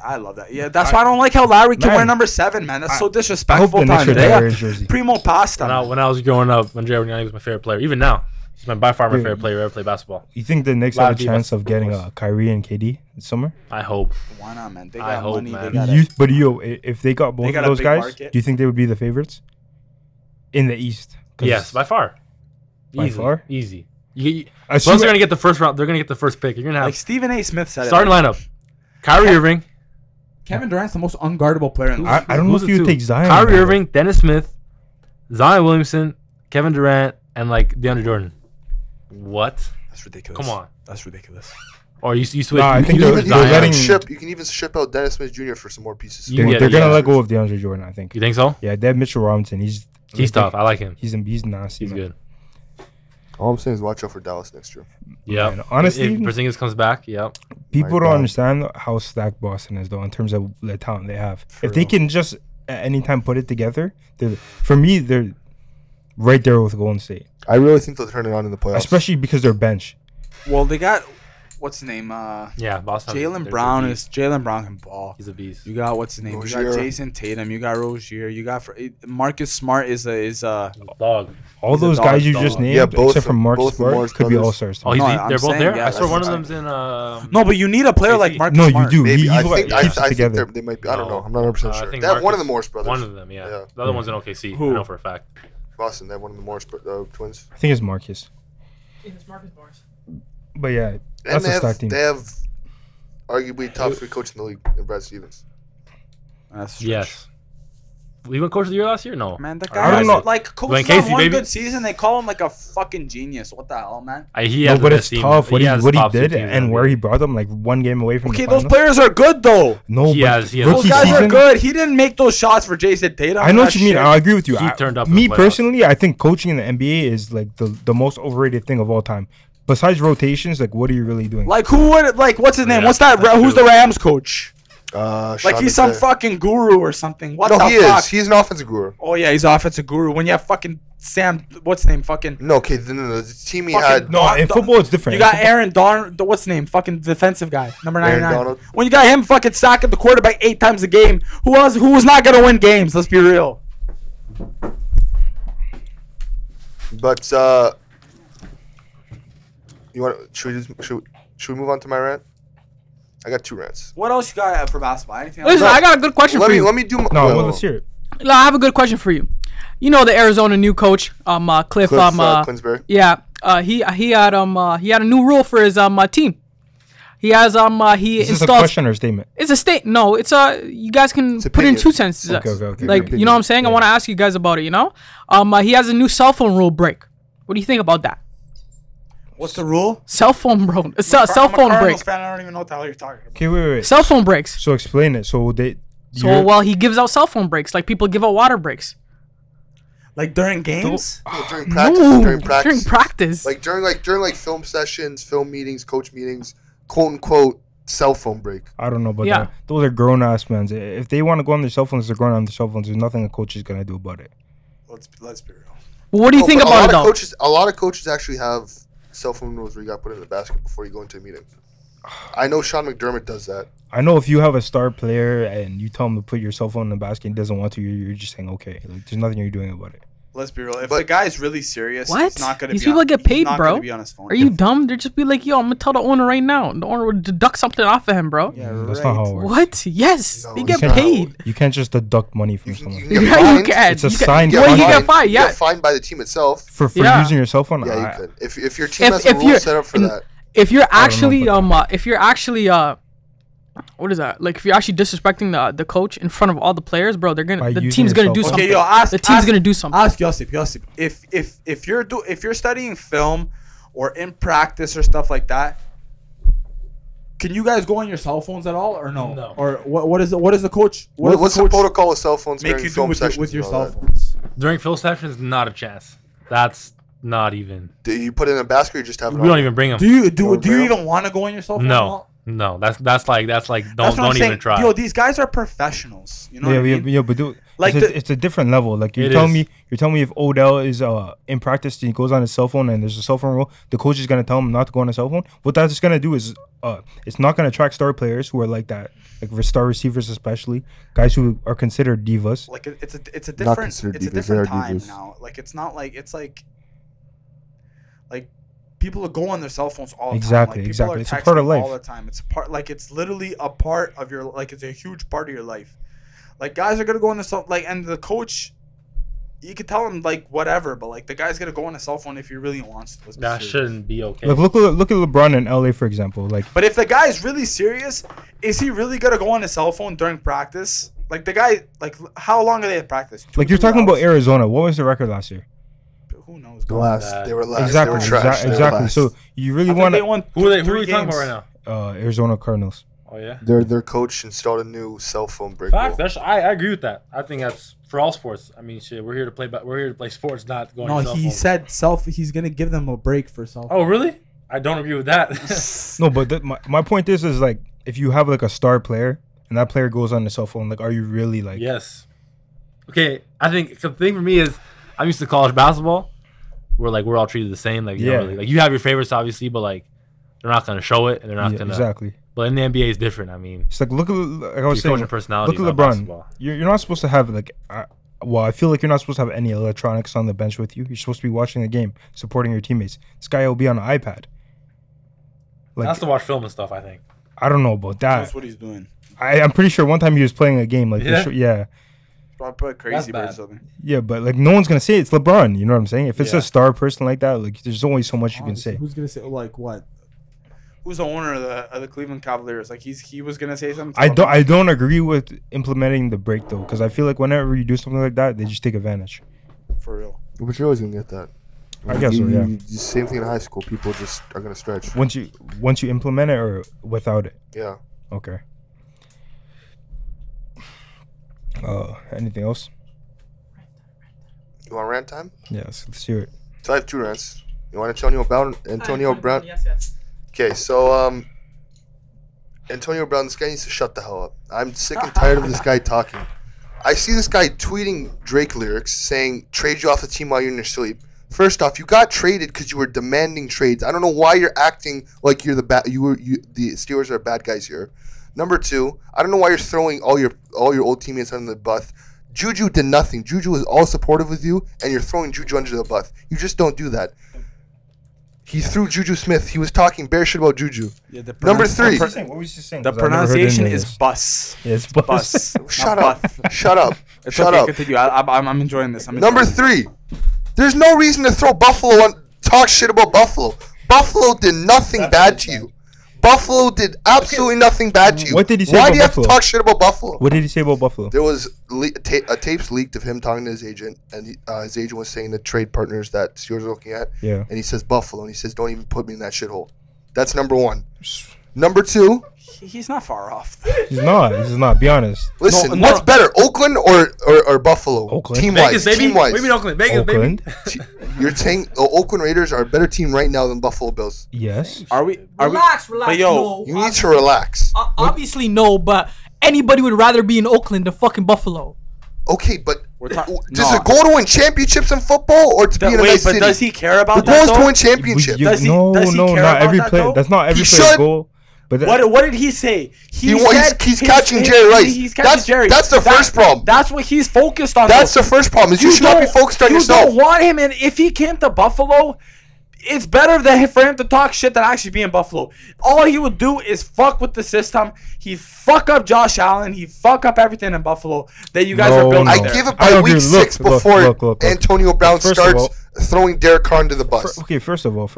I love that. Yeah, that's why I don't like how Lowry can Man. wear number 7, man. That's so I hope disrespectful. the Knicks Time retire today. his jersey. Primo pasta. When I was growing up, Andrea Bargnani was my favorite player. Even now, he's by far my Dude. favorite player ever played basketball. You think the Knicks Lot have a of chance defense, of getting of course. Kyrie and KD this summer? I hope. Why not, man? They I got hope, money. man. They got But if they got both They of got a those big guys, market. do you think they would be the favorites in the East? 'Cause Yes, by far. By Easy. far? Easy. I Plus, they're gonna get the first round. They're gonna get the first pick. You're gonna have like Stephen A. Smith said. starting it. lineup: Kyrie Irving. Kevin Durant's the most unguardable player in the league. I don't know Who's if it you would to? take Zion. Kyrie man. Irving, Dennis Smith, Zion Williamson, Kevin Durant, and like DeAndre Jordan. What? That's ridiculous. Come on. That's ridiculous. Or you switch? Nah, I you think switch they're Zion. letting- You can even ship out Dennis Smith Jr. for some more pieces. You- They're Yeah, gonna yeah. let go of DeAndre Jordan. I think. You think so? Yeah, they have Mitchell Robinson. He's Tough. I like him. He's nasty. He's man. good. All I'm saying is watch out for Dallas next year. Yeah. Man, honestly- if Porzingis comes back, yep. People My don't God. understand how stacked Boston is, though, in terms of the talent they have. For if they real. can just at any time put it together, for me, they're right there with Golden State. I really think they'll turn it on in the playoffs. Especially because they're bench. Well, they got what's his name? Yeah, Boston. Jalen they're Brown a is beast. Jalen Brown can ball. He's a beast. You got what's his name? You Rozier. got Jason Tatum. You got Rozier. You got Marcus Smart is a Dog. All He's a those dog, guys you dog. just named, Yeah, both except for of- Mark both the Smart, Morris could be brothers. all-stars. Oh, too. No, they're I'm both saying, there. yeah, I saw that's one of what I'm them's in. no, but you need a player like KC. Marcus No, you Smart. do. Maybe He's I what think keeps it I together. think they might be. I don't know. No. I'm not 100% I sure. think They have one of the Marcus- Morris brothers. One of them, yeah. Yeah. The other one's in OKC. Who? I know for a fact. Boston. They have one of the Morris twins. I think it's Marcus. It's Marcus Morris. But yeah, And that's they a have, stacked team. they have arguably top 3 coach in the league in Brad Stevens. That's Yes. He won Coach of the Year last year? No. Man, the I guy don't has know. like coached Dwayne on Casey, one baby. good season. They call him like a fucking genius. What the hell, man? He No, has the but best it's team. tough what he has top two did teams in and the where NBA. he brought them, like 1 game away from Okay, the those finals. players are good though. No, He but has- he has- Those rookie guys season, are good. He didn't make those shots for Jason Tatum. I know That what you mean. shit. I agree with you. He turned up in Me the playoffs. personally, I think coaching in the NBA is like the most overrated thing of all time. Besides rotations, like what are you really doing? Like who would like? What's his name? Yeah, What's that? that's Who's true. the Rams coach? Sean Like he's some McVay. fucking guru or something. What No, the he fuck? is. He's an offensive guru. Oh yeah, he's offensive guru. When you have fucking Sam, what's his name? Fucking No, okay, no, the team he Fucking had. no, in football it's different. you got In football- Aaron Don. What's his name? Fucking defensive guy, number Aaron 99. Donald. When you got him fucking sacking the quarterback 8 times a game, who was not gonna win games? Let's be real. But you want? Should we move on to my rant? I got 2 rants. What else you got for basketball? Anything else? Listen, I got a good question for you. Let me do. No, well, let's hear it. I have a good question for you. You know the Arizona new coach, Cliff. Cliff Clinsbury. Yeah, he had a new rule for his team. He has he Is this a installed. question or a statement? It's a state. No, it's you guys can put in opinion. 2 sentences. Okay. Like you know what I'm saying. I want to ask you guys about it. You know, he has a new cell phone rule break. What do you think about that? What's the rule? Cell phone, bro. Cell I'm a phone Cardinals break. fan. I don't even know what the hell you're talking about. Okay, wait. Cell phone breaks. So explain it. So So well, he gives out cell phone breaks like people give out water breaks. Like during games? During practice. No, During practice. practice. Like during film sessions, film meetings, coach meetings, quote unquote cell phone break. I don't know about Yeah. that. Those are grown ass men. If they want to go on their cell phones, they're going on their cell phones. There's nothing a coach is gonna do about it. Let's be real. What do you think But about it though? A lot of coaches actually have cell phone rules where you got to put it in the basket before you go into a meeting. I know Sean McDermott does that. I know if you have a star player and you tell him to put your cell phone in the basket and he doesn't want to, you're just saying okay. Like there's nothing you're doing about it. Let's be real. If But- the guy's really serious, What? he's not gonna These be people on, get he's paid, not bro. gonna be on his phone. Are you dumb? They're just be like, yo, I'm gonna tell the owner right now. The owner would deduct something off of him, bro. Yeah, That's right. not how it works. What? Yes, No, they it's get not. paid. You can't just deduct money from You can someone get Yeah, you fined. can. It's a You can- signed Well, you contract. get fined. You Yeah. get fined by the team itself. for Yeah. using your cell phone. Yeah, you I- could. If your team If- has a if rule you're- set up for and- that. If you're don't know actually about if you're actually what is that? Like if you're actually disrespecting the coach in front of all the players, bro, they're By gonna the using team's your gonna cell do phone. something. Okay, yo, ask The team's ask- gonna do something. Ask Josip. If you're studying film or in practice or stuff like that, can you guys go on your cell phones at all or no? No. Or what is the coach? What's the coach protocol with cell phones make during you do film with your, sessions? with your and all cell that? phones? During Phil sessions, not a chance. That's not even. Do you put it in a basket or you just have it We on? don't even bring them. Do you do Bro. you even want to go on your cell phone? at No, all? no. That's like That's don't what I'm even saying. try. Yo, these guys are professionals. You know what I mean? Yeah, but dude, Like it's a different level. Like you're It telling is. me if Odell is in practice and he goes on his cell phone and there's a cell phone rule, the coach is gonna tell him not to go on his cell phone. What that's gonna do is it's not gonna attract star players who are like that, like star receivers especially, guys who are considered divas. Like it's a Not different considered it's a divas, they different are time divas. now. Like it's not like it's like people go on their cell phones all the Exactly, time. Like, exactly. People are It's a part of texting life. all the time. It's a part like it's literally a part of your like it's a huge part of your life. Like guys are gonna go on the cell like and the coach. You could tell him like whatever, but like the guy's gonna go on his cell phone if he really wants to. Let's be that serious. shouldn't be okay. Like look at LeBron in LA for example. Like But if the guy's really serious, is he really gonna go on his cell phone during practice? Like the guy, like how long are they at practice? like you're 2 talking about hours? Arizona. What was the record last year? Who knows? The last. That- They were last. Exactly, They were trash. They were exactly. last. So you really I think want they to won who are we 3 talking games. about right now? Arizona Cardinals. Oh yeah. Their coach installed a new cell phone break Facts. rule. That's I agree with that. I think that's for all sports. I mean, shit. We're here to play. But we're here to play sports, not going. No, to cell he phones. said he's gonna give them a break for self. Oh really? I don't agree with that. No, but my point is like if you have like a star player and that player goes on the cell phone, like are you really like? Yes. Okay, I think the thing for me is I'm used to college basketball, where like we're all treated the same. Like, you Yeah. know, like you have your favorites obviously, but like they're not gonna show it and they're not Yeah, gonna. exactly. But in the NBA, it's different. I mean, It's like look at like I your was saying. coaching personality. Look at LeBron. You're not supposed to have like. Well, I feel like you're not supposed to have any electronics on the bench with you. You're supposed to be watching the game, supporting your teammates. This guy will be on an iPad. Like That's to watch film and stuff. I think. I don't know about that. That's what he's doing. I'm pretty sure one time he was playing a game like Yeah? yeah. Probably crazy bad. or something. Yeah, but like no one's gonna say it's LeBron. You know what I'm saying? If it's Yeah. a star person like that, like there's only so much you can say. Who's gonna say like what? who's the owner of the Cleveland Cavaliers. Like he was gonna say something. I don't agree with implementing the break though, because I feel like whenever you do something like that, they just take advantage. For real. But you're always gonna get that. I guess so. Yeah. Same thing in high school. People just are gonna stretch. Once you implement it or without it. Yeah. Okay. Anything else? You want rant time? Yes, let's hear it. So I have 2 rants. You want Antonio Brown? Yes. Okay, so Antonio Brown, this guy needs to shut the hell up. I'm sick and tired of this guy talking. I see this guy tweeting Drake lyrics saying, trade you off the team while you're in your sleep. First off, you got traded because you were demanding trades. I don't know why you're acting like you're the Steelers are bad guys here. Number 2, I don't know why you're throwing all your old teammates under the bus. Juju did nothing. Juju was all supportive with you, and you're throwing Juju under the bus. You just don't do that. He threw Juju Smith. He was talking bare shit about Juju. Yeah, Number 3. What was he saying? The pronunciation is bus. Yeah, it's bus. Shut up. Shut up. Shut up. Continue. I'm enjoying this. Number 3. There's no reason to throw Buffalo on. Talk shit about Buffalo. Buffalo did nothing bad to you. Buffalo did absolutely nothing bad to you. What did he say Why about do you have Buffalo? to talk shit about Buffalo? What did he say about Buffalo? There was tapes leaked of him talking to his agent, and his agent was saying the trade partners that Steelers are looking at. Yeah. And he says Buffalo, and he says, don't even put me in that shithole. That's number 1. Number 2. He's not far off. He's not. Be honest. Listen, what's better, Oakland or Buffalo? Oakland. Team-wise. Team-wise. Maybe Oakland. Vegas, Oakland. baby. You're saying Oakland Raiders are a better team right now than Buffalo Bills? Yes. Relax. But yo, no, you need to relax. Obviously, no, but anybody would rather be in Oakland than fucking Buffalo. Okay, but does it go to win championships in football or to be in a nice city? Does he care about the that? goal is to win championships. Does he care not about every that, play. though? That's not every He player's should. goal. But What did he say? He's catching Jerry Rice. He's catching Jerry. That's the first problem. That's what he's focused on. That's the first problem. Is you should not be focused on yourself. You don't want him, and if he came to Buffalo, it's better for him to talk shit than actually be in Buffalo. All he would do is fuck with the system. He fuck up Josh Allen. He fuck up everything in Buffalo that you guys are building. I give it by week 6 before Antonio Brown starts throwing Derek Carr into the bus. Okay, first of all.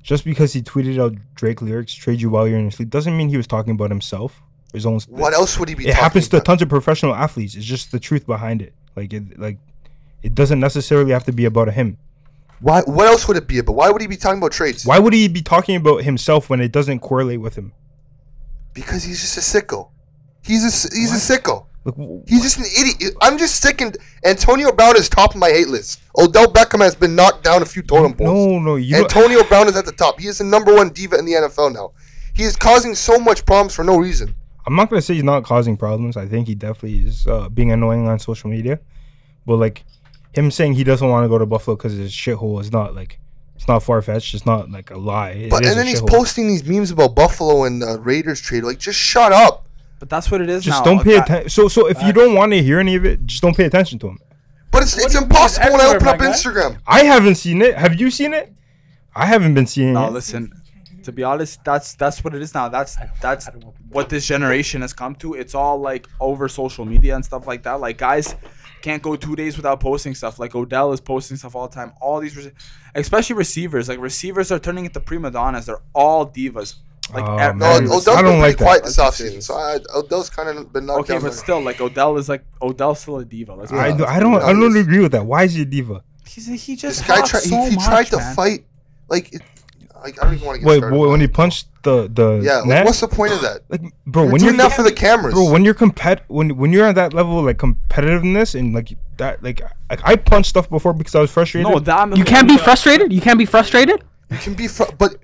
Just because he tweeted out Drake lyrics, trade you while you're in your sleep, doesn't mean he was talking about himself. His own. What else would he be talking about? It happens to tons of professional athletes. It's just the truth behind it. It doesn't necessarily have to be about him. Why? What else would it be about? Why would he be talking about trades? Why would he be talking about himself when it doesn't correlate with him? Because he's just a sicko. He's a sicko. He's just an idiot. I'm just sick and Antonio Brown is top of my hate list. Odell Beckham has been knocked down a few totem poles. No. Antonio Brown is at the top. He is the number 1 diva in the NFL now. He is causing so much problems for no reason. I'm not going to say he's not causing problems. I think he definitely is being annoying on social media. But him saying he doesn't want to go to Buffalo because of his shithole is not it's not far-fetched. It's not a lie. And then he's posting these memes about Buffalo and Raiders trade. Just shut up. But that's what it is. Just don't pay attention. So if you don't want to hear any of it, just don't pay attention to him. But it's impossible when I open up Instagram. I haven't seen it. Have you seen it? I haven't been seeing it. No, listen. To be honest, that's what it is now. That's what this generation has come to. It's all over social media and stuff like that. Guys can't go 2 days without posting stuff. Odell is posting stuff all the time. All these, especially receivers. Receivers are turning into prima donnas. They're all divas. Odell's been pretty quiet this offseason, so Odell's kind of been knocked down. Okay, but still, Odell's still a diva. I don't agree with that. Why is he a diva? He just this guy tried to fight I don't even want to get started. When he punched the net? What's the point of that? Bro, when you're doing that for the cameras. Bro, when you're when you're at that level of competitiveness and I punched stuff before because I was frustrated. No, you can't be frustrated. You can be, but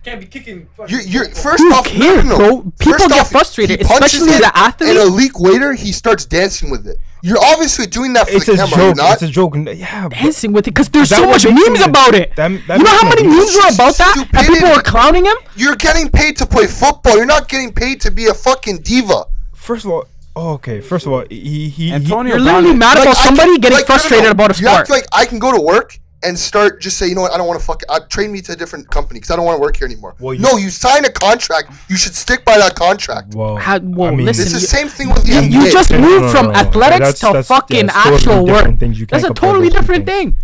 can't be kicking. You're first Who off, cares, bro? People get frustrated, especially the athlete. And a week later, he starts dancing with it. You're obviously doing that for the camera. You're not. It's a joke. Yeah, dancing with it because there's so much memes about it. You know how many memes were about that? And people were clowning him. You're getting paid to play football. You're not getting paid to be a fucking diva. First of all. First of all, you're literally mad about somebody getting frustrated about a sport. You act like I can go to work and start just say, you know what, I don't want to trade me to a different company because I don't want to work here anymore. You sign a contract. You should stick by that contract. Listen, it's the same thing with the NBA. You just moved from athletics to fucking actual work. That's a totally different thing.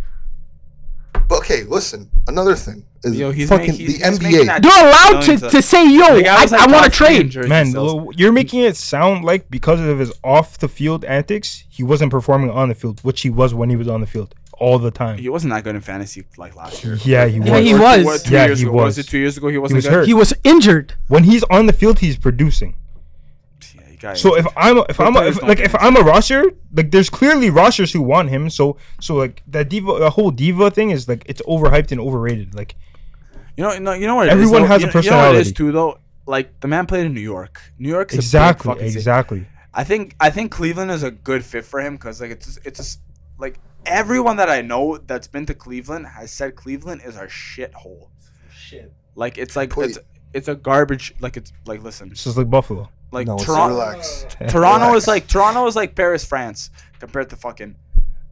But okay, listen, another thing. is fucking the NBA. They're allowed to say, yo, I want to trade. Man, you're making it sound like because of his off the field antics, he wasn't performing on the field, which he was when he was on the field all the time. He wasn't that good in fantasy like last year. Yeah, he was. Yeah, he was. What, 2 years ago? Was it 2 years ago? He wasn't good? Hurt. He was injured. When he's on the field, he's producing. So if I'm a roster, like there's clearly rosters who want him. So like the whole diva thing is like it's overhyped and overrated. Like, you know what? Everyone has a personality. You know what it is too, though. Like the man played in New York. New York's exactly. I think Cleveland is a good fit for him because like it's like everyone that I know that's been to Cleveland has said Cleveland is a shithole. Shit. Like it's like it's a garbage. Like it's like listen. It's just like Buffalo. Like no, Toronto is like Paris, France, compared to fucking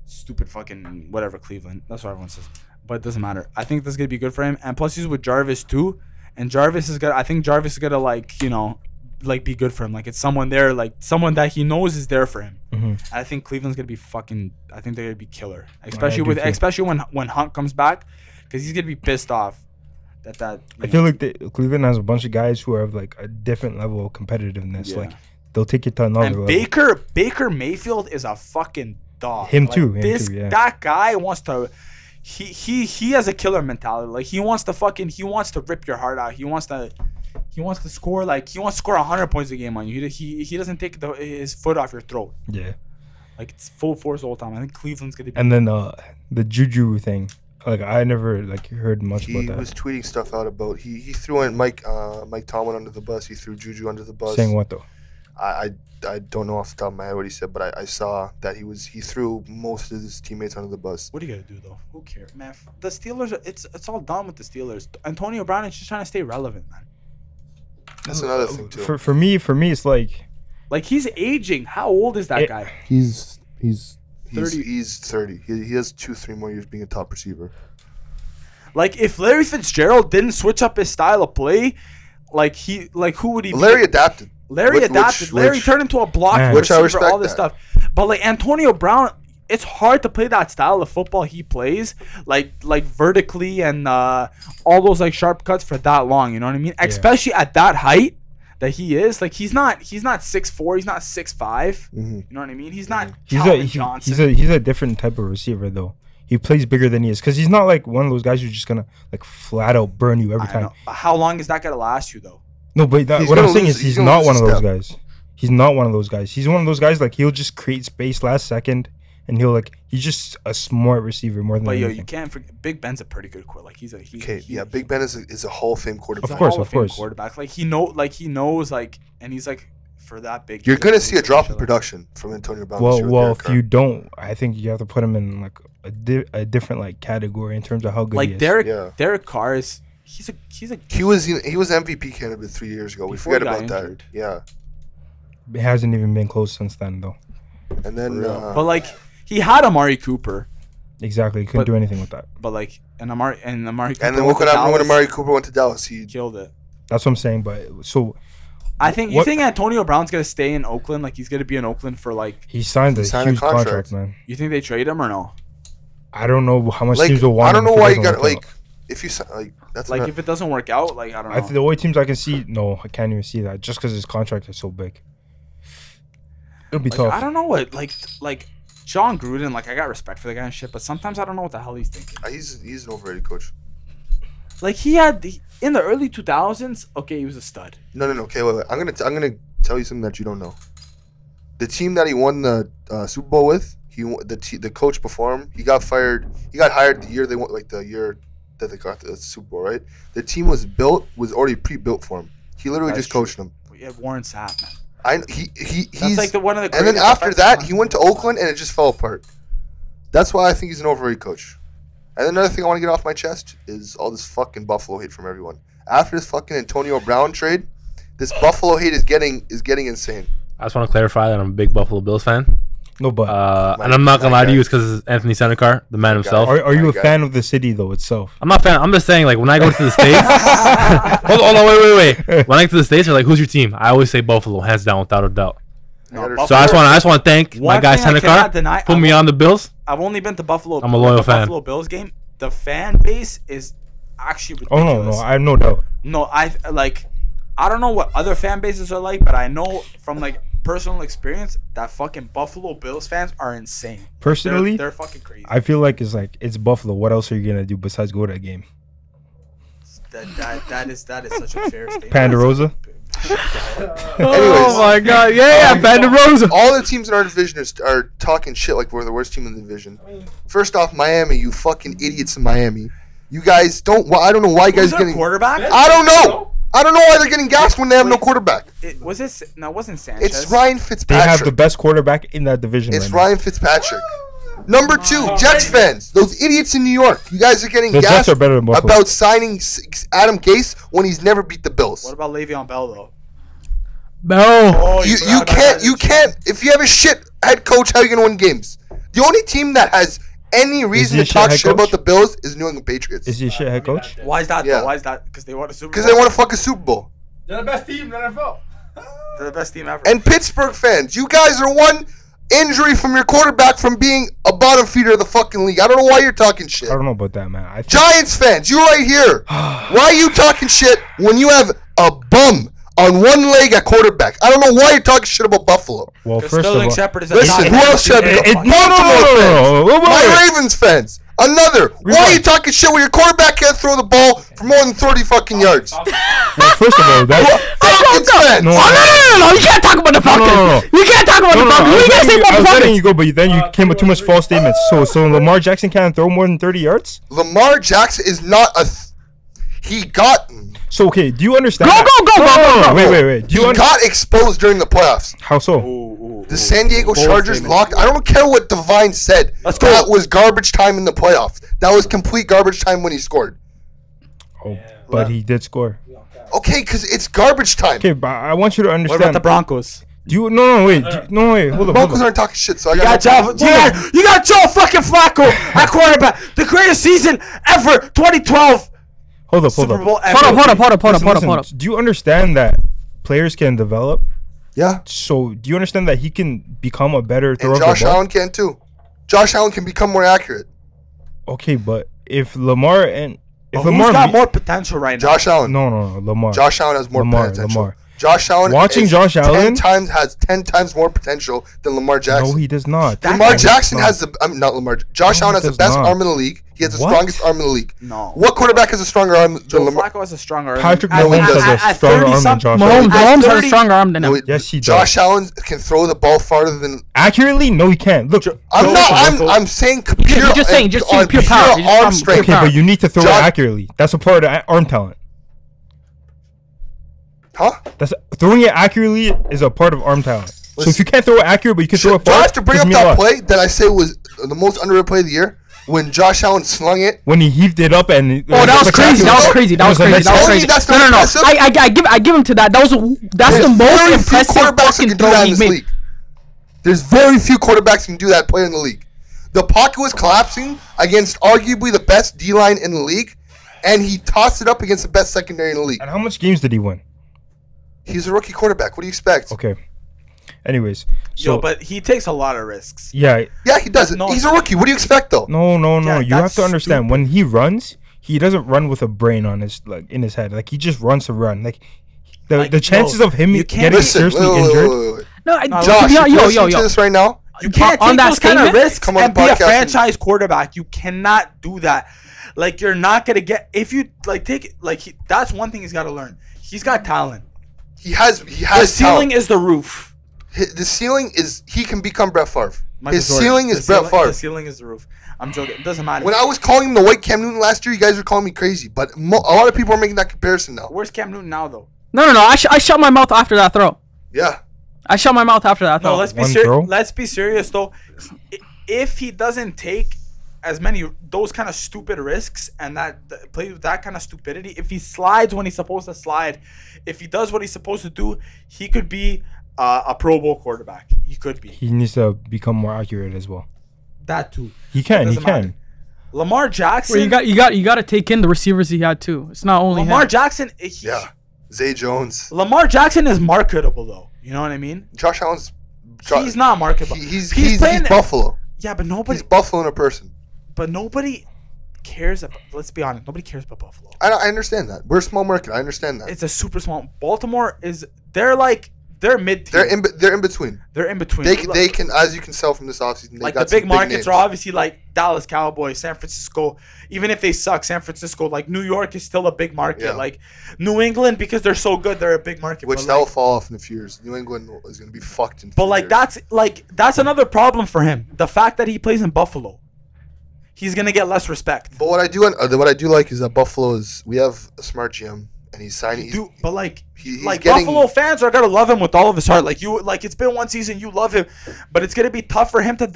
stupid fucking whatever Cleveland. That's what everyone says. But it doesn't matter. I think this is gonna be good for him. And plus he's with Jarvis too. And I think Jarvis is gonna like, you know, like be good for him. Like it's someone there, like someone that he knows is there for him. Mm-hmm. I think Cleveland's gonna be fucking. I think they're gonna be killer, especially when Hunt comes back, because he's gonna be pissed off. I feel like Cleveland has a bunch of guys who have like a different level of competitiveness. Yeah. Like they'll take it to another level. Baker Mayfield is a fucking dog. Him like, too. Yeah. That guy wants to. He has a killer mentality. Like he wants to rip your heart out. He wants to score 100 points a game on you. He doesn't take his foot off your throat. Yeah. Like it's full force all the time. I think Cleveland's gonna be. And then the Juju thing. Like I never heard much about that. He was tweeting stuff out about he threw in Mike Tomlin under the bus. He threw Juju under the bus. Saying what though? I don't know off the top of my head what he said, but I saw that he threw most of his teammates under the bus. What are you gonna do though? Who cares, man? The Steelers, it's all done with the Steelers. Antonio Brown is just trying to stay relevant, man. That's another thing too. For me, it's like he's aging. How old is that guy? He's 30. He's 30. He has 2-3 more years being a top receiver. Like if Larry Fitzgerald didn't switch up his style of play, who would he be? Larry adapted. Larry turned into a block receiver, all this stuff. But like Antonio Brown, it's hard to play that style of football he plays, like vertically and all those like sharp cuts for that long. You know what I mean? Yeah. Especially at that height that he is. Like he's not 6'4", he's not 6'5". Mm-hmm. You know what I mean? He's not. Johnson. He's a different type of receiver though. He plays bigger than he is because he's not like one of those guys who's just gonna like flat out burn you every time. But how long is that gonna last you though? No, but what I'm saying is he's not one of those guys. He's not one of those guys. He's one of those guys like he'll just create space last second, and he's just a smart receiver more than anything. But you can't forget Big Ben's a pretty good quarterback. Like Big Ben is a Hall of Fame quarterback. Of course. Quarterback. Like he knows and he's like for that big. You're gonna see a drop in production from Antonio Brown. Well, if you don't, I think you have to put him in like a different like category in terms of how good he is. Derek Carr is. He was MVP candidate 3 years ago. We forget about that. Yeah. It hasn't even been close since then though. And then but like he had Amari Cooper. Exactly. He couldn't do anything with that. But like Amari Cooper. And then what could happen when Amari Cooper went to Dallas? He killed it. That's what I'm saying, but so I think you think Antonio Brown's gonna stay in Oakland, like he's gonna be in Oakland for like he signed a huge contract, man. You think they trade him or no? I don't know how much teams will want him. I don't know why you got like if you like that's like if it doesn't work out, like I don't know. The only teams I can see, no, I can't even see that just because his contract is so big. It'll be tough. I don't know what like John Gruden, like I got respect for the guy and shit, but sometimes I don't know what the hell he's thinking. He's an overrated coach. Like he had in the early 2000s. Okay, he was a stud. No. Okay, wait. I'm gonna tell you something that you don't know. The team that he won the Super Bowl with, the coach before him, he got fired. He got hired the year they went, like the year that they got the Super Bowl, right? The team was already pre-built for him. He literally just coached them. We have Warren Sapp, man. He's like one of the. And then after that, he went to Oakland and it just fell apart. That's why I think he's an overrated coach. And then another thing I want to get off my chest is all this fucking Buffalo hate from everyone. After this fucking Antonio Brown trade, this Buffalo hate is getting insane. I just want to clarify that I'm a big Buffalo Bills fan. No, but and I'm not gonna lie to you, it's because Anthony Senecar, the man himself. Are you a fan of the city though itself? I'm not a fan. I'm just saying, like when I go to the States. hold on, wait. When I get to the States, they're like, "Who's your team?" I always say Buffalo, hands down, without a doubt. No, so I just want to thank my guy Senecar. Put me on the Bills. I've only been to Buffalo. I'm a loyal fan. Buffalo Bills game. The fan base is actually Oh ridiculous. no, I have no doubt. No, I don't know what other fan bases are like, but I know from like personal experience that fucking Buffalo Bills fans are insane. Personally, they're fucking crazy. I feel like it's Buffalo. What else are you gonna do besides go to a game? That is such a fair statement. Pandarosa. Oh my god, yeah, Pandarosa. All the teams in our division are talking shit like we're the worst team in the division. First off, Miami, you fucking idiots in Miami. You guys don't. I don't know why you guys getting quarterback. I don't know. I don't know why they're getting gassed when they have no quarterback. It wasn't Sanchez. It's Ryan They Fitzpatrick. have the best quarterback in that division. It's right Ryan Fitzpatrick. Number 2, Jets fans. Those idiots in New York. You guys are getting The Jets gassed are better than Buffalo. about signing Adam Gase when he's never beat the Bills. What about Le'Veon Bell though? No. Oh, You can't. If you have a shit head coach, how are you gonna win games? The only team that has any reason he to a talk shit shit head about coach? the Bills is New England Patriots. Is he a shit head coach? Why is that? Yeah. Though? Why is that? Because they won a Super Bowl. Because they want to fuck a Super Bowl. They're the best team in the NFL. They're the best team ever. And Pittsburgh fans, you guys are one injury from your quarterback from being a bottom feeder of the fucking league. I don't know why you're talking shit. I don't know about that, man. I think Giants fans, you right here. Why are you talking shit when you have a bum on one leg at quarterback? I don't know why you're talking shit about Buffalo. well, Because first of Sterling all, Shepard is a Listen, top who else should I be? no. My Ravens fans. Another. Why are you talking shit when your quarterback can't throw the ball for more than 30 fucking yards? Well, first of all, that Falcons fans. No. No, you can't talk about the Falcons. no. You can't talk about the Falcons. What are you gonna say about I the was letting Falcons? you go, but then you came with too much false statements. So Lamar Jackson can't throw more than 30 yards? Lamar Jackson is not a. He got. So okay, do you understand? Go. Wait. Do He you got exposed during the playoffs. How so? The San Diego Chargers locked. I don't care what Devine said. That was garbage time in the playoffs. That was complete garbage time when he scored. Oh, but he did score. Okay, because it's garbage time. Okay, but I want you to What understand. about the Broncos? Do you? No, wait. Hold Broncos on. aren't talking shit, so I You got got Joe fucking Flacco at quarterback. The greatest season ever. 2012. Hold up. Super Bowl ever. Hold up. Do you understand that players can develop? Yeah. So do you understand that he can become a better thrower And of the Josh ball? Allen can too. Josh Allen can become more accurate. Okay, but if Lamar and if Who's Lamar got more potential right now? Josh Allen. no, Lamar. Josh Allen has more potential. Lamar. Josh Allen. Watching is Josh Allen- 10 times more potential than Lamar Jackson. No, he does not. Lamar Jackson has the. Not Lamar. Josh No, Allen he has the does best not. arm in the league. He has the What? strongest arm in the league. No. What quarterback has a stronger arm than Joe Lamar? Flacco has a stronger arm. Patrick Mahomes Mahomes has a stronger arm than Josh Allen. Mahomes has a 30 stronger arm than him. No, Yes, he does. Josh Allen can throw the ball farther than. Accurately? No, he can't. Look, I'm saying pure. You're just saying pure on power. You're just arm talking strength. pure okay, but you need to throw it Josh- accurately. That's a part of arm talent. Huh? That's throwing it accurately is a part of arm talent. So Listen. if you can't throw it accurate, but you can throw it Do I far, have to bring gives up me a that lot. play that I say was the most underrated play of the year when Josh Allen slung it? When he heaved it up and Oh, that was crazy. That was crazy. That was crazy. That was Only crazy. that's No, not no, no. impressive? I give him to that. That's the There's most very few impressive quarterbacks that fucking can do throw that in he this made. league. There's very few quarterbacks who can do that play in the league. The pocket was collapsing against arguably the best D-line in the league, and he tossed it up against the best secondary in the league. And how much games did he win? He's a rookie quarterback. What do you expect? Okay. Anyways, so but he takes a lot of risks. yeah, Yeah, he does it. No. He's a rookie. What do you expect, though? no. Yeah, You have that's to understand stupid. when he runs, he doesn't run with a brain on his in his head. Like he just runs to run. Like the chances of him you can't- getting Listen, seriously wait. injured. No, Josh, yo, if you're yo, listening to yo. this right now, You can't On take that those kind of statement? risks Come on and the be a podcast and- franchise quarterback. You cannot do that. Like you're not gonna get if you like take it. Like that's one thing he's got to learn. He's got talent. he has The talent. ceiling is the roof. The ceiling is he can become Brett Favre. Michael His Jordan. ceiling is The Brett Favre. The ceiling is the roof. I'm joking. It doesn't matter. When I was calling him the white Cam Newton last year, you guys were calling me crazy. But a lot of people are making that comparison now. Where's Cam Newton now, though? No. I shut my mouth after that throw. Yeah. I shut my mouth after that No, throw. let's be One serious. throw? Let's be serious though. If he doesn't take as many those kind of stupid risks and play with that kind of stupidity, if he slides when he's supposed to slide, if he does what he's supposed to do, he could be a Pro Bowl quarterback. He could be He needs to become more accurate as well. that too. He can. He Doesn't can. matter. Lamar Jackson. Where you got to take in the receivers he had too. It's not only Lamar him. Jackson. Yeah. Zay Jones. Lamar Jackson is marketable though. You know what I mean? Josh Allen's. He's not marketable. He's playing- Buffalo. Yeah, but He's Buffalo in a person. Nobody cares about. Let's be honest. Nobody cares about Buffalo. I understand that. We're a small market. I understand that. It's a super small. Baltimore is. They're mid. They're in between. They're in between. They can, as you can sell from this offseason. Like the big markets are obviously like Dallas Cowboys, San Francisco. Even if they suck, San Francisco, like New York is still a big market. Yeah. Like New England, because they're so good, they're a big market. Which that will fall off in a few years. New England is going to be fucked in. But like that's another problem for him. The fact that he plays in Buffalo, he's gonna get less respect. But what I do like is that we have a smart GM. And he's signing. He's Buffalo fans are gonna love him with all of his heart. Like it's been one season, you love him, but it's gonna be tough for him to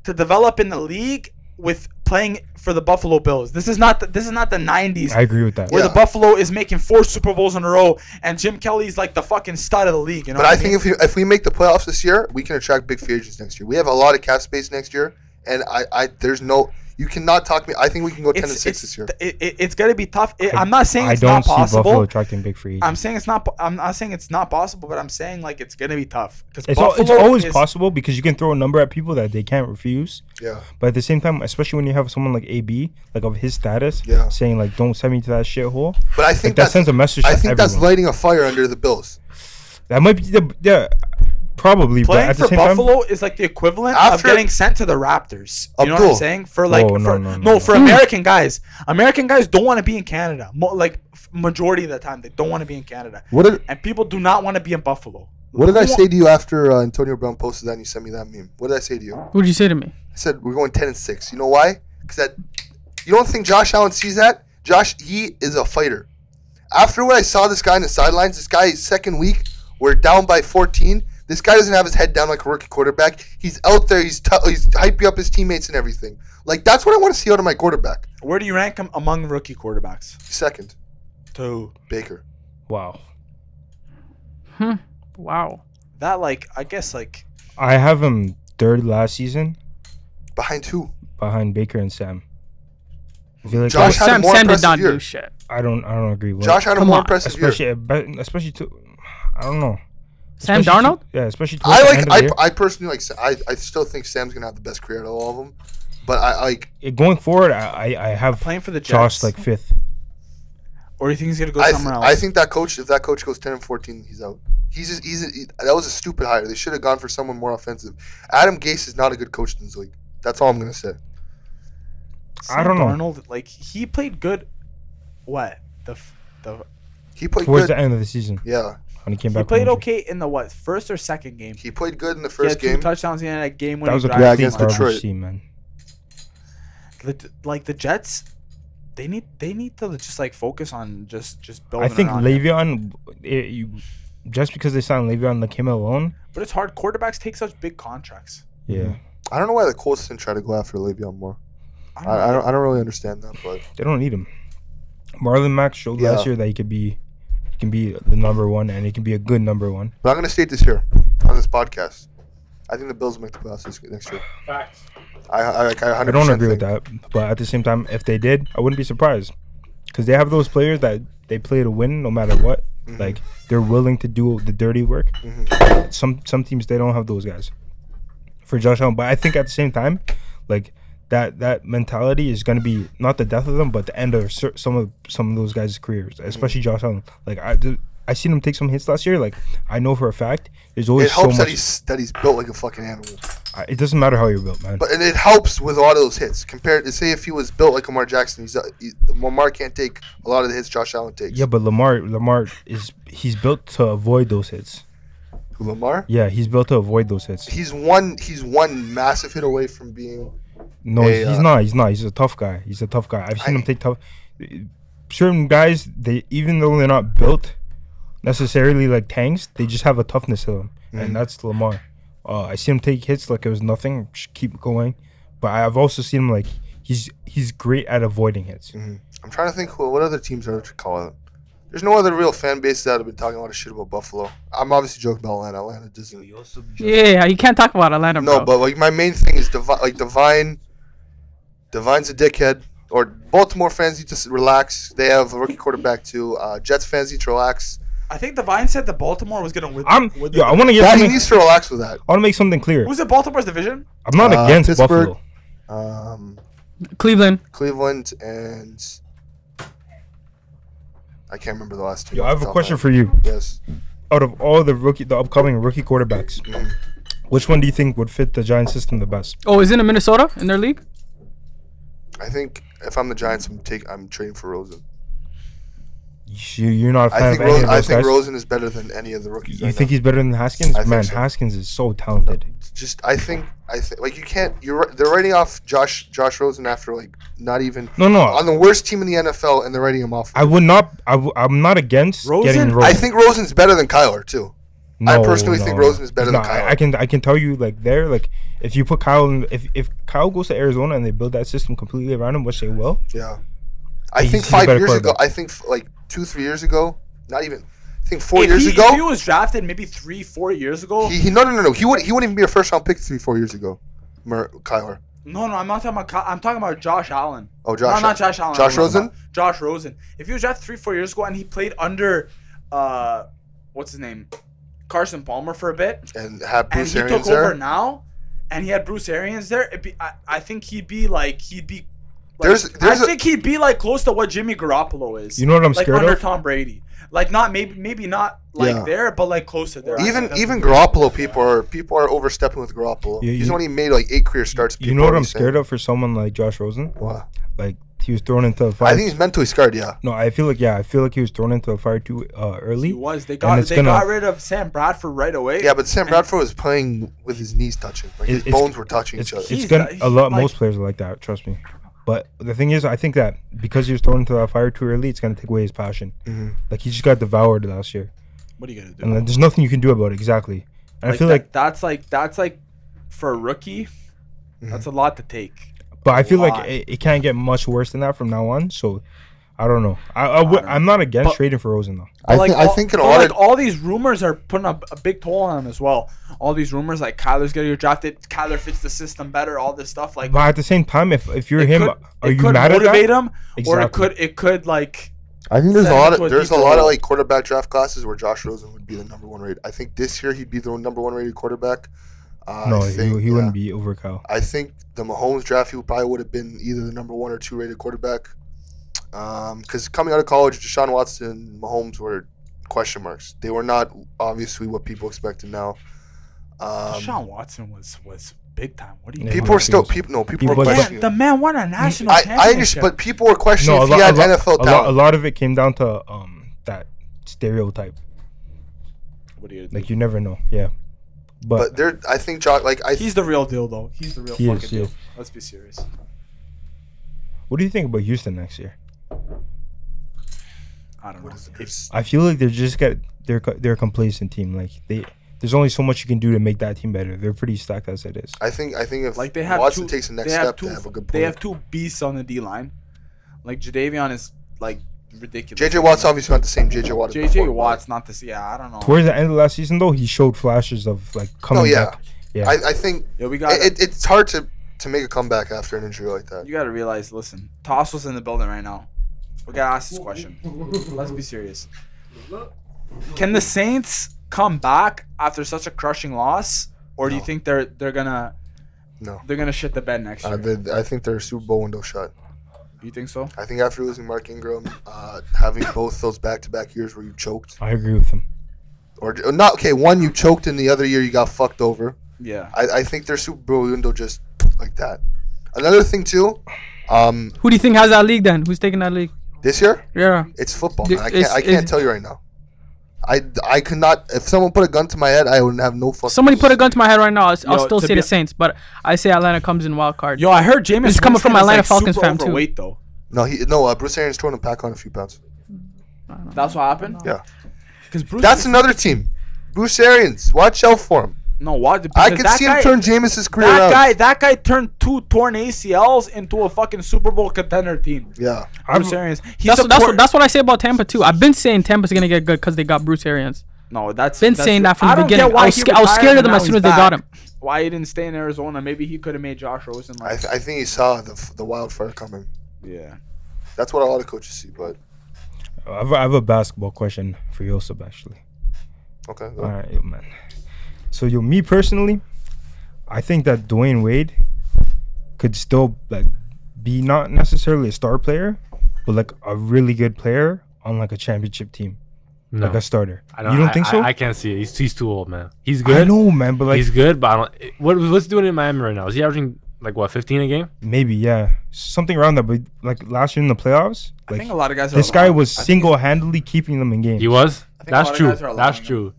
develop in the league with playing for the Buffalo Bills. This is not the 90s. I agree with that. Where the Buffalo is making 4 Super Bowls in a row, and Jim Kelly's like the fucking stud of the league. You know. But I think if we make the playoffs this year, we can attract big free agents next year. We have a lot of cap space next year, and there's no. You cannot talk me. I think we can go 10-6 this year. It's gonna be tough. I'm not saying it's not possible. I don't see Buffalo attracting big free agents. I'm saying it's not. I'm not saying it's not possible, but I'm saying like it's gonna be tough. It's always possible because you can throw a number at people that they can't refuse. Yeah. But at the same time, especially when you have someone like AB, like of his status, saying like, "Don't send me to that shithole." But I think that sends a message. I think that's lighting a fire under the Bills. That might be probably. Playing but at for the same Buffalo time, is like the equivalent of getting sent to the Raptors. You know what I'm saying? For like, for American guys. American guys don't want to be in Canada. Majority of the time, they don't want to be in Canada. And people do not want to be in Buffalo. What did I say to you after Antonio Brown posted that and you sent me that meme? What did I say to you? What did you say to me? I said we're going 10-6. You know why? Because you don't think Josh Allen sees that? Josh, he is a fighter. After what I saw this guy in the sidelines, this guy second week, we're down by 14. This guy doesn't have his head down like a rookie quarterback. He's out there. He's hyping up his teammates and everything. Like, that's what I want to see out of my quarterback. Where do you rank him among rookie quarterbacks? Second. To Baker. Wow. Wow. That, I guess, I have him third last season. Behind who? Behind Baker and Sam. I feel like Sam did not do shit. I don't agree with Josh had a more impressive year. Especially to, I don't know. Sam Darnold? Yeah, especially. I personally I still think Sam's gonna have the best career out of all of them, but going forward. I have playing for the Josh Jets. fifth. Or do you think he's gonna go somewhere else? I think if that coach goes 10-14, he's out. That was a stupid hire. They should have gone for someone more offensive. Adam Gase is not a good coach in this league. That's all I'm gonna say. I don't know. Darnold, he played good. What he played towards good. The end of the season. Yeah. When he came back. He played okay in the first or second game. He played good in the first game. game. 2 touchdowns in that game when that was against Detroit. Team, man. The Jets, they need to just focus on just building. I think Le'Veon, just because they signed Le'Veon Lakim alone. But it's hard. Quarterbacks take such big contracts. Yeah. I don't know why the Colts didn't try to go after Le'Veon more. I don't really understand that, but they don't need him. Marlon Mack showed last year that he can be the number one, and he can be a good number one. But I'm going to state this here on this podcast. I think the Bills will make the playoffs next year. Facts. I don't agree with that, but at the same time, if they did, I wouldn't be surprised because they have those players that they play to win no matter what. Mm-hmm. Like they're willing to do the dirty work. Mm-hmm. Some teams they don't have those guys. For Josh Allen, but I think at the same time, like that mentality is going to be not the death of them, but the end of some of those guys' careers, especially Josh Allen. Like I seen him take some hits last year. Like I know for a fact, there's always so much that he's built like a fucking animal. It doesn't matter how you're built, man. But it helps with a lot of those hits compared to say if he was built like Lamar Jackson. Lamar can't take a lot of the hits Josh Allen takes. Yeah, but Lamar he's built to avoid those hits. Who, Lamar? Yeah, he's built to avoid those hits. He's one massive hit away from being. No, he's not. He's a tough guy. I've seen him take tough. Certain guys, even though they're not built necessarily like tanks, they just have a toughness to them, and that's Lamar. I see him take hits like it was nothing, just keep going. But I've also seen him like he's great at avoiding hits. Mm-hmm. I'm trying to think what other teams are to call it. There's no other real fan bases that have been talking a lot of shit about Buffalo. I'm obviously joking about Atlanta. Atlanta doesn't. Yeah, you can't talk about Atlanta, bro. No, but like my main thing is Divine. Divine's a dickhead. Or Baltimore fans need to relax. They have a rookie quarterback too. Jets fans need to relax. I think Divine said that Baltimore was going to win. I want to get. He needs to relax with that. I want to make something clear. Who's in Baltimore's division? I'm not against Pittsburgh, Buffalo. Cleveland, and I can't remember the last two. Yo, I have a question for you. Yes. Out of all the upcoming rookie quarterbacks, which one do you think would fit the Giants system the best? Oh, is it in Minnesota in their league? I think if I'm the Giants, I'm trading for Rosen. You're not a fan of any of those I think guys? Rosen is better than any of the rookies. You think he's better than Haskins? Man, so. Haskins is so talented. I think like you can't. They're writing off Josh Rosen after like not even no on the worst team in the NFL, and they're writing him off. I'm not against getting Rosen. I think Rosen's better than Kyler too. I personally think Rosen is better than Kyler. I can tell you like if you put Kyle in, if Kyle goes to Arizona and they build that system completely around him, which they will. Yeah, I think 5 years ago. I think like 2-3 years ago. Not even. I think 4 years ago. If he was drafted maybe 3-4 years ago. No. He wouldn't even be a first round pick 3-4 years ago. Kyler. No, I'm not talking about. I'm talking about Josh Allen. Oh, Josh. No, not Josh Allen. Josh Rosen. Josh Rosen. If he was drafted 3-4 years ago and he played under, what's his name, Carson Palmer for a bit, and had Bruce Arians there, and he took there. over now, and he had Bruce Arians there. I think he'd be. I think he'd be like close to what Jimmy Garoppolo is. You know what I'm scared under of? Tom Brady. Like not maybe not like there, but like close to there. Even Garoppolo, people are overstepping with Garoppolo. He's only made like 8 career starts. You know what I'm scared of for someone like Josh Rosen? What? Like he was thrown into the fire. I think he's mentally scarred. Yeah. No, I feel like he was thrown into the fire too early. He was. They got rid of Sam Bradford right away. Yeah, but Sam Bradford was playing with his knees touching. Like his bones were touching each other. It's gonna most players are like that. Trust me. But the thing is, I think that because he was thrown into that fire too early, it's gonna take away his passion. Mm-hmm. Like he just got devoured last year. What are you gonna do? And there's nothing you can do about it. Exactly. And I feel like that's like for a rookie, that's a lot to take. But I feel like it can't get much worse than that from now on. So I don't know. I'm not against trading for Rosen though. I think all these rumors are putting a big toll on him as well. All these rumors like Kyler's gonna get drafted, Kyler fits the system better, all this stuff like. But at the same time, if you're him, are you mad at that? It could motivate him, exactly. or it could like. I think there's a lot of like quarterback draft classes where Josh Rosen would be the number 1 rated. I think this year he'd be the number 1 rated quarterback. He wouldn't be over Kyle. I think the Mahomes draft he probably would have been either the number 1 or 2 rated quarterback. Because coming out of college, Deshaun Watson and Mahomes were question marks. They were not obviously what people expected now. Deshaun Watson was big time. What do you? People were questioning. The man won a national championship. But people were questioning if he had NFL talent. A lot of it came down to that stereotype. What do you do? Like you never know. Yeah. But I think Josh he's the real deal though. He's the real fucking deal. Let's be serious. What do you think about Houston next year? I don't know. I feel like they're a complacent team. Like there's only so much you can do to make that team better. They're pretty stacked as it is. I think if like they have Watson takes the next step, they have a good point. They have 2 beasts on the D line. Like Jadeveon is like ridiculous. JJ Watt's obviously not the same JJ Watt. JJ Watt's not the same. Yeah, I don't know. Towards the end of last season though, he showed flashes of like coming back. Yeah. I think it's hard to make a comeback after an injury like that. You got to realize, listen, Toss was in the building right now. We got to ask this question. Let's be serious. Can the Saints come back after such a crushing loss, or do you think they're gonna shit the bed next year? I think they're Super Bowl window shut. You think so? I think after losing Mark Ingram, having both those back-to-back years where you choked. I agree with him. Or not okay. One you choked, and the other year you got fucked over. Yeah. I think their Super Bowl window just like that. Another thing too. Who do you think has that league then? Who's taking that league? This year? Yeah. It's football. Man. I can't tell you right now. I could not. If someone put a gun to my head, I wouldn't have no fucking. Somebody put a gun to my head right now. I'll still say the Saints, but I say Atlanta comes in wild card. Yo, I heard Jameis. This is coming from Atlanta Falcons fan too. Though. No, Bruce Arians throwing him back on a few pounds. That's what happened. Yeah. That's another team. Bruce Arians, watch out for him. No, what? I could see him turn Jameis's career around. That guy turned 2 torn ACLs into a fucking Super Bowl contender team. Yeah. Bruce Arians. That's what I say about Tampa too. I've been saying Tampa's gonna get good because they got Bruce Arians. No, that's saying that from the beginning. I was scared of them as soon as they got him. Why he didn't stay in Arizona? Maybe he could have made Josh Rosen. I think he saw the wildfire coming. Yeah. That's what a lot of coaches see, but. I have a basketball question for Josip actually. Okay. All right, man. So, me personally, I think that Dwayne Wade could still like be not necessarily a star player, but like a really good player on like a championship team, like a starter. You don't think so? I can't see it. He's too old, man. He's good. I know, man, but like he's good, but I don't. What's he doing in Miami right now? Is he averaging like what 15 a game? Maybe, yeah, something around that. But like last year in the playoffs, like, I think a lot of guys. This guy was single-handedly keeping them in games. He was. That's true. That's true.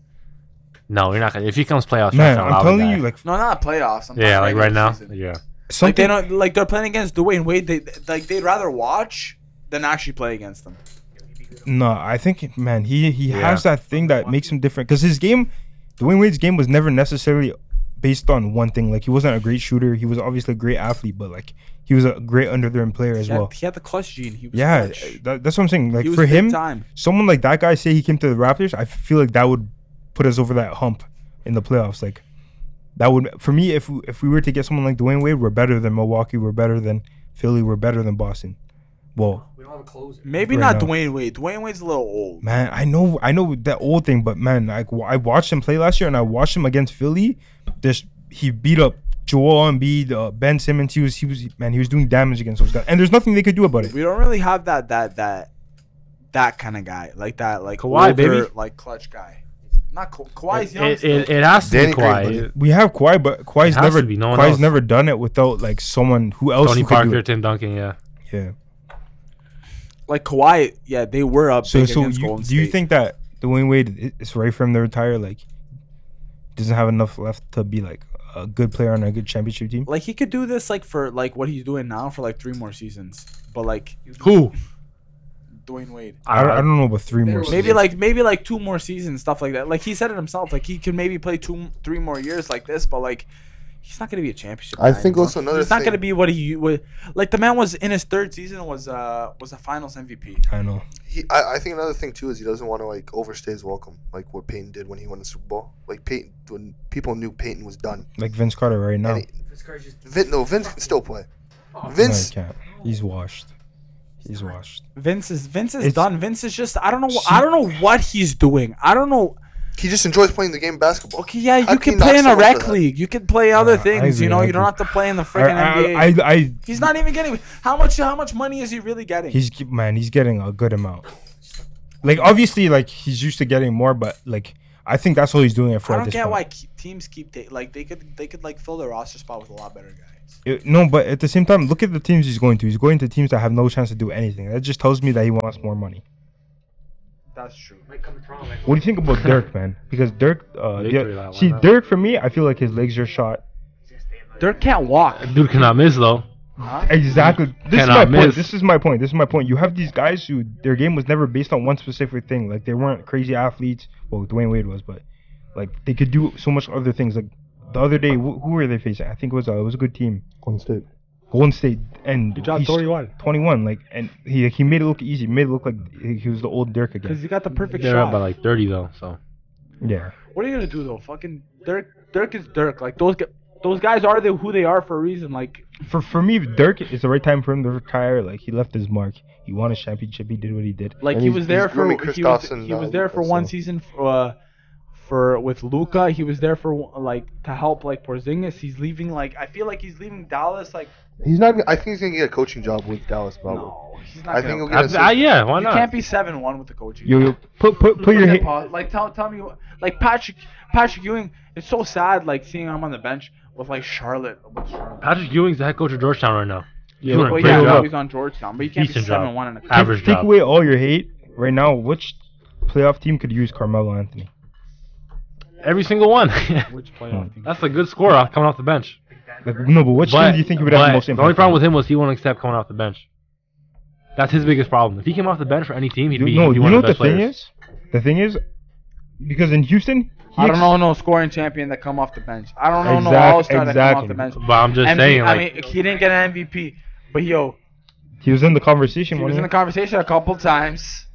No, you're not gonna. If he comes playoffs, man, I'm telling you, like no, not playoffs. Yeah, like right now. Season. Yeah. Like they don't like they're playing against Dwayne Wade. They'd rather watch than actually play against them. No, I think, man, he has that thing that makes him different. Because his game, Dwayne Wade's game was never necessarily based on one thing. Like, he wasn't a great shooter. He was obviously a great athlete, but, like, he was a great under-the-rim player as well. He had the clutch gene. He was clutch. That's what I'm saying. Like, for him, someone like that guy, say he came to the Raptors, I feel like that would put us over that hump in the playoffs. Like, that would, for me, if we were to get someone like Dwayne Wade, we're better than Milwaukee, we're better than Philly, we're better than Boston. Well, we don't have a closer. Maybe right not now. Dwayne Wade. Dwayne Wade's a little old. Man, I know that old thing, but man, I watched him play last year, and I watched him against Philly. He beat up Joel Embiid, Ben Simmons. He was doing damage against those guys, and there's nothing they could do about it. We don't really have that kind of guy like that, like Kawhi, older, baby, like clutch guy. Not Kawhi's young. It has to be Kawhi. We have Kawhi, but Kawhi's never done it without like someone who else. Tony Parker, Tim Duncan, yeah. Like Kawhi, yeah, they were up. So do you think that Dwayne Wade is right for him to retire? Like, doesn't have enough left to be like a good player on a good championship team? Like, he could do this like for like what he's doing now for like 3 more seasons. But like who? Dwayne Wade. I don't know about 3 more. Maybe like 2 more seasons, stuff like that. Like he said it himself. Like he can maybe play 3 more years like this, but like. He's not gonna be a championship. I think also another. He's not gonna be what he would. Like the man was in his 3rd season was a Finals MVP. I know. I think another thing too is he doesn't want to like overstay his welcome, like what Peyton did when he won the Super Bowl. Like Peyton, when people knew Peyton was done. Like Vince Carter right now. Vince can still play. Vince can't. He's washed. Vince is done. Vince is just I don't know what he's doing. I don't know. He just enjoys playing the game of basketball. Okay, yeah, you can play in a rec league. You can play other things. You know, you don't have to play in the freaking NBA. He's not even getting how much money is he really getting? He's getting a good amount. Like obviously, like he's used to getting more, but like I think that's all he's doing it for. I don't get why teams keep they could like fill their roster spot with a lot better guys. No, but at the same time, look at the teams he's going to. He's going to teams that have no chance to do anything. That just tells me that he wants more money. That's true. What do you think about Dirk, man? Because Dirk, Dirk for me, I feel like his legs are shot. Dirk can't walk. Dude cannot miss though. Huh? Exactly. This is my point. You have these guys who their game was never based on one specific thing. Like they weren't crazy athletes. Well, Dwayne Wade was, but like they could do so much other things. Like the other day, who were they facing? I think it was a good team. Golden State, and good job, 21. Like, and he made it look easy. Made it look like he was the old Dirk again. Because he got the perfect They're shot. up by like 30 though. So yeah. What are you gonna do though? Fucking Dirk is Dirk. Like those guys are who they are for a reason. Like for me, Dirk is the right time for him to retire. Like he left his mark. He won a championship. He did what he did. Like he was there for one season with Luka. He was there for like to help like Porzingis. He's leaving. Like I feel like he's leaving Dallas. Like he's not. I think he's gonna get a coaching job with Dallas. Probably. No, he's not. I think he'll get. Yeah, why not? You can't be 7-1 with the coaching. You put your hate. Like tell me like Patrick Ewing. It's so sad like seeing him on the bench with like Charlotte. Patrick Ewing's the head coach of Georgetown right now. He's on Georgetown, but you can't be 7-1 in a average job. Take away all your hate right now. Which playoff team could use Carmelo Anthony? Every single one. Which playoff team? That's a good scorer coming off the bench. Like, no, but which team do you think he would have the most impact? The only problem with him was he won't accept coming off the bench. That's his biggest problem. If he came off the bench for any team, he'd be one of the best players. The thing is, because in Houston, I don't know no scoring champion that come off the bench. I don't know no all-star that come off the bench. But I'm just saying, like, I mean, he didn't get an MVP, but he was in the conversation. He was in the conversation a couple times.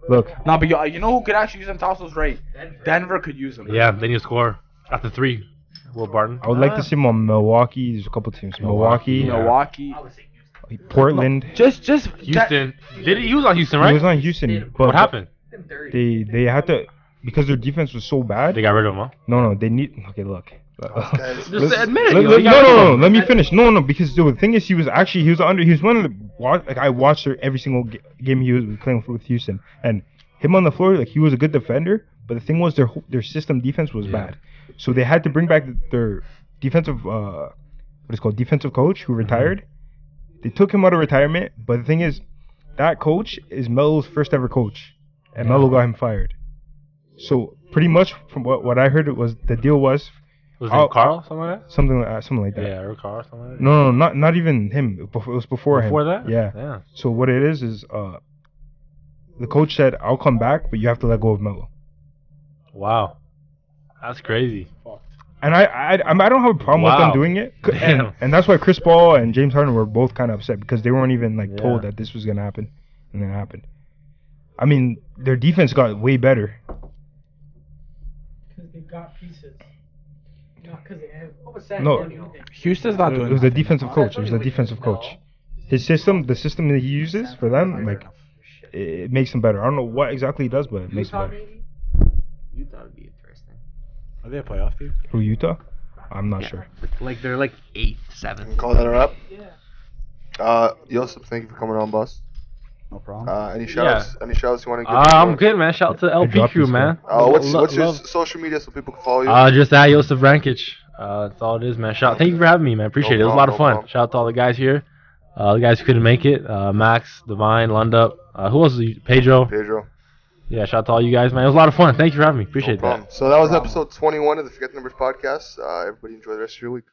Look. No, but you know who could actually use him? Tossel's right. Denver could use him. Yeah, they need to score at the 3. Will Barton. I would like to see him on Milwaukee. There's a couple teams. Milwaukee. Portland. Just Houston. He was on Houston, right? He was on Houston. But what happened? They had to, because their defense was so bad. They got rid of him, huh? No, they need. Okay, look. Just admit it. No. Let me finish. No. Because the thing is, he was one of the like I watched every single game he was playing with Houston, and him on the floor, like he was a good defender. But the thing was, their system defense was bad, so they had to bring back their defensive defensive coach who retired. They took him out of retirement, but the thing is, that coach is Melo's first ever coach, and Melo got him fired. So pretty much from what I heard, the deal was. Was it Carl? Something like that? Yeah, or Carl, something like that. No, not even him. It was before him. Before that? Yeah. So what it is the coach said, "I'll come back, but you have to let go of Melo." Wow, that's crazy. And I don't have a problem with them doing it, and that's why Chris Paul and James Harden were both kind of upset because they weren't even told that this was gonna happen, and then it happened. I mean, their defense got way better. Because they got pieces. No, Houston's not doing. It was the defensive coach. The system that he uses for them, it makes them better. I don't know what exactly he does, but it makes them better. Utah would be interesting. Are they a playoff team? Who, Utah? I'm not sure. Like they're like 8th, 7th. Call that a wrap. Yeah. Josip, thank you for coming on, boss. No problem. Any shoutouts? Any shoutouts you want to give? I'm good, man. Shout out to LP crew, man. What's your social media so people can follow you? Just at Josip Vrankic. That's all it is, man. Thank you for having me, man. Appreciate it. It was a lot of fun. Shout out to all the guys here. The guys who couldn't make it. Max, Divine, Lundup. Who else? Pedro. Yeah, shout out to all you guys, man. It was a lot of fun. Thank you for having me. Appreciate that. So that was episode 21 of the Forget the Numbers podcast. Everybody enjoy the rest of your week.